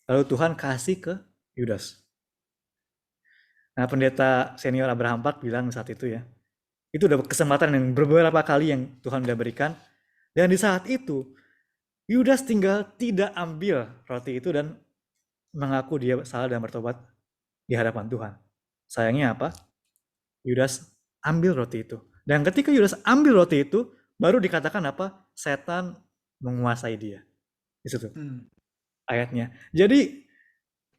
Lalu Tuhan kasih ke Yudas. Nah, pendeta senior Abraham Park bilang saat itu ya, itu udah kesempatan yang beberapa kali yang Tuhan udah berikan. Dan di saat itu, Yudas tinggal tidak ambil roti itu dan mengaku dia salah dan bertobat di hadapan Tuhan. Sayangnya apa? Yudas ambil roti itu. Dan ketika Yudas ambil roti itu, baru dikatakan apa? Setan menguasai dia. Di situ ayatnya. Jadi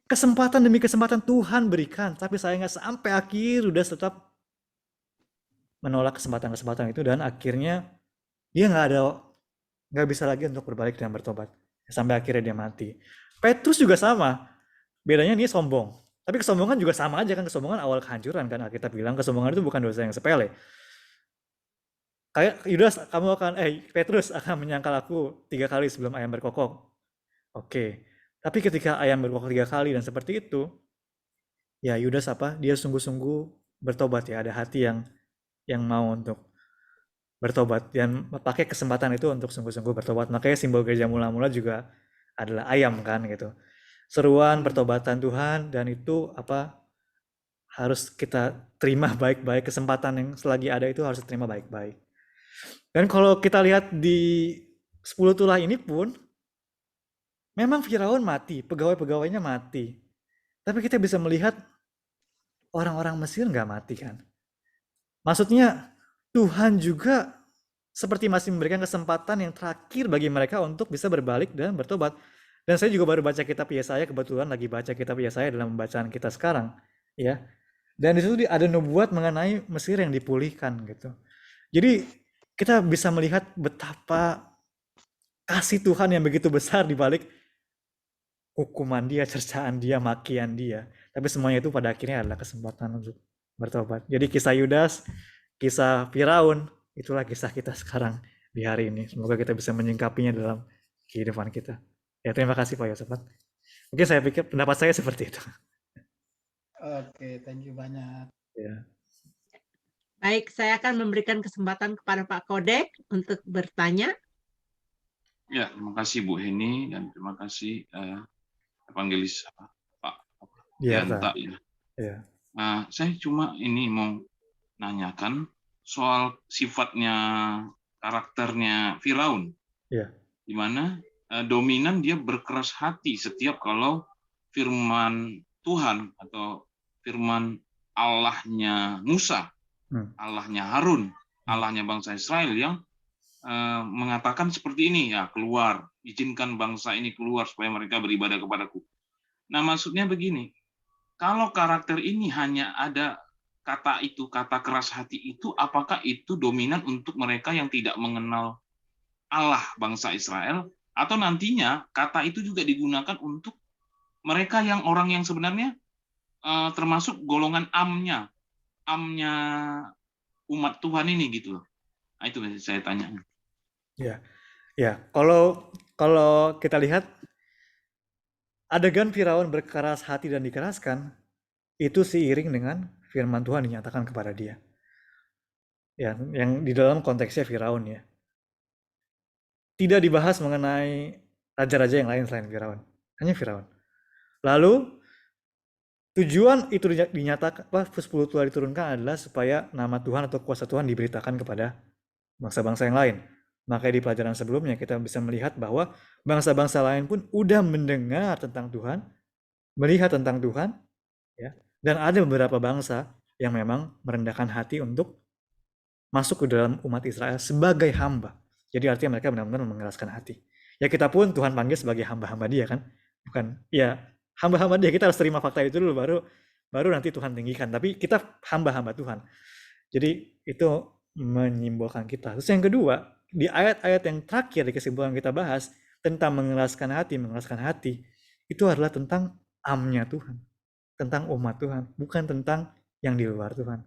kesempatan demi kesempatan Tuhan berikan, tapi sayangnya sampai akhir Yudas tetap menolak kesempatan-kesempatan itu dan akhirnya dia nggak bisa lagi untuk berbalik dan bertobat sampai akhirnya dia mati. Petrus juga sama, bedanya dia sombong, tapi kesombongan juga sama aja kan, kesombongan awal kehancuran kan. Kita bilang kesombongan itu bukan dosa yang sepele. Kayak Yudas, Petrus akan menyangkal aku 3 kali sebelum ayam berkokok. Oke, tapi ketika ayam berkokok 3 kali dan seperti itu, ya Yudas dia sungguh-sungguh bertobat ya, ada hati yang mau untuk bertobat dan pakai kesempatan itu untuk sungguh-sungguh bertobat. Makanya simbol gereja mula-mula juga adalah ayam kan gitu. Seruan pertobatan Tuhan, dan itu harus kita terima baik-baik. Kesempatan yang selagi ada itu harus terima baik-baik. Dan kalau kita lihat di 10 tulah ini pun memang Firaun mati, pegawai-pegawainya mati. Tapi kita bisa melihat orang-orang Mesir nggak mati kan. Maksudnya Tuhan juga seperti masih memberikan kesempatan yang terakhir bagi mereka untuk bisa berbalik dan bertobat. Dan saya juga baru baca kitab Yesaya, kebetulan lagi baca kitab Yesaya dalam pembacaan kita sekarang, ya. Dan di situ ada nubuat mengenai Mesir yang dipulihkan gitu. Jadi kita bisa melihat betapa kasih Tuhan yang begitu besar di balik hukuman dia, cercaan dia, makian dia. Tapi semuanya itu pada akhirnya adalah kesempatan untuk bertobat. Jadi kisah Yudas, kisah Firaun, itulah kisah kita sekarang di hari ini. Semoga kita bisa menyingkapinya dalam kehidupan kita. Ya, terima kasih Pak Yosefat. Mungkin saya pikir pendapat saya seperti itu. Oke, thank you banyak. Ya. Baik, saya akan memberikan kesempatan kepada Pak Kodek untuk bertanya. Ya, terima kasih Bu Heni dan terima kasih Evangelis Pak Dianta. Ya. Saya cuma ini mau nanyakan soal sifatnya, karakternya Firaun, ya. di mana dominan dia berkeras hati setiap kalau firman Tuhan atau firman Allahnya Musa, Allahnya Harun, Allahnya bangsa Israel yang mengatakan seperti ini, ya keluar, izinkan bangsa ini keluar supaya mereka beribadah kepadaku. Nah, maksudnya begini, kalau karakter ini hanya ada kata itu, kata keras hati itu, apakah itu dominan untuk mereka yang tidak mengenal Allah bangsa Israel, atau nantinya kata itu juga digunakan untuk mereka yang orang yang sebenarnya termasuk golongan amnya umat Tuhan ini gitu loh. Nah, itu saya tanya. Ya, kalau kita lihat adegan Firaun berkeras hati dan dikeraskan itu seiring dengan firman Tuhan dinyatakan kepada dia. Ya, yang di dalam konteksnya Firaun ya. Tidak dibahas mengenai raja-raja yang lain selain Firaun, hanya Firaun. Lalu tujuan itu dinyatakan, 10 Tuhan diturunkan adalah supaya nama Tuhan atau kuasa Tuhan diberitakan kepada bangsa-bangsa yang lain. Makanya di pelajaran sebelumnya kita bisa melihat bahwa bangsa-bangsa lain pun udah mendengar tentang Tuhan, melihat tentang Tuhan, ya. Dan ada beberapa bangsa yang memang merendahkan hati untuk masuk ke dalam umat Israel sebagai hamba. Jadi artinya mereka benar-benar mengeraskan hati. Ya kita pun Tuhan panggil sebagai hamba-hamba dia kan. Bukan, ya hamba-hamba dia, kita harus terima fakta itu dulu baru nanti Tuhan tinggikan. Tapi kita hamba-hamba Tuhan. Jadi itu menyimbolkan kita. Terus yang kedua, di ayat-ayat yang terakhir di kesimpulan kita bahas tentang mengeraskan hati, itu adalah tentang amnya Tuhan, tentang umat Tuhan, bukan tentang yang di luar Tuhan.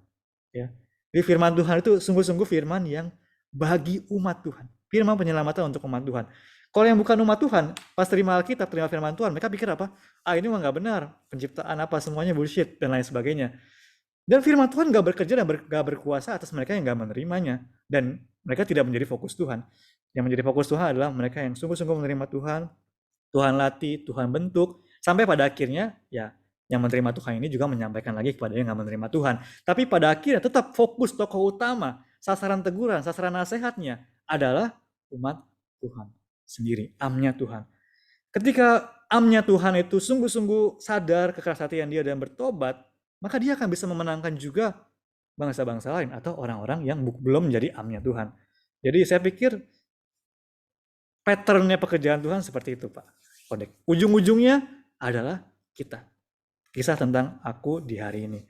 Ya. Jadi firman Tuhan itu sungguh-sungguh firman yang bagi umat Tuhan, firman penyelamatan untuk umat Tuhan. Kalau yang bukan umat Tuhan, pas terima Alkitab, terima firman Tuhan, mereka pikir apa? Ini mah nggak benar, penciptaan apa semuanya bullshit dan lain sebagainya. Dan firman Tuhan nggak bekerja dan nggak berkuasa atas mereka yang nggak menerimanya. Dan mereka tidak menjadi fokus Tuhan. Yang menjadi fokus Tuhan adalah mereka yang sungguh-sungguh menerima Tuhan, Tuhan latih, Tuhan bentuk, sampai pada akhirnya ya yang menerima Tuhan ini juga menyampaikan lagi kepada yang nggak menerima Tuhan. Tapi pada akhirnya tetap fokus tokoh utama, sasaran teguran, sasaran nasihatnya adalah umat Tuhan sendiri, amnya Tuhan. Ketika amnya Tuhan itu sungguh-sungguh sadar kekeras hatian dia dan bertobat, maka dia akan bisa memenangkan juga bangsa-bangsa lain atau orang-orang yang belum menjadi amnya Tuhan. Jadi saya pikir patternnya pekerjaan Tuhan seperti itu, Pak Kodek. Ujung-ujungnya adalah kita. Kisah tentang aku di hari ini.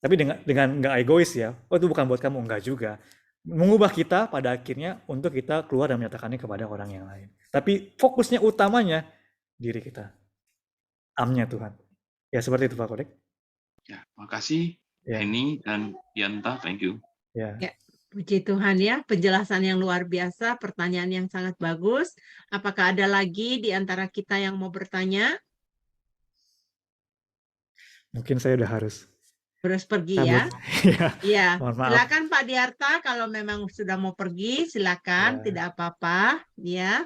Tapi dengan nggak egois ya. Itu bukan buat kamu, enggak juga. Mengubah kita pada akhirnya untuk kita keluar dan menyatakannya kepada orang yang lain. Tapi fokusnya utamanya diri kita. Amnya Tuhan. Ya seperti itu Pak Kodek. Ya, makasih Henny dan Yanta, thank you. Ya, puji Tuhan ya, penjelasan yang luar biasa, pertanyaan yang sangat bagus. Apakah ada lagi di antara kita yang mau bertanya? Mungkin saya udah harus pergi ya. Ya, mohon maaf. Silakan Pak Diarta kalau memang sudah mau pergi, silakan, tidak apa-apa ya.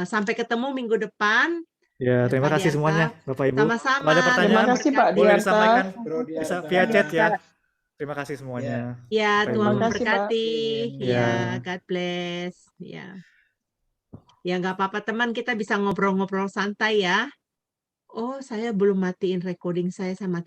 Sampai ketemu minggu depan. Ya, terima kasih semuanya Bapak Ibu. Sama-sama. Ada pertanyaan terima kasih Pak boleh Diarta. disampaikan bisa via chat ya. Terima kasih semuanya. Ya, Tuhan Terima kasih, memberkati. Pak. Ya, God bless. Ya nggak apa-apa teman, kita bisa ngobrol-ngobrol santai ya. Oh, saya belum matiin recording saya mati.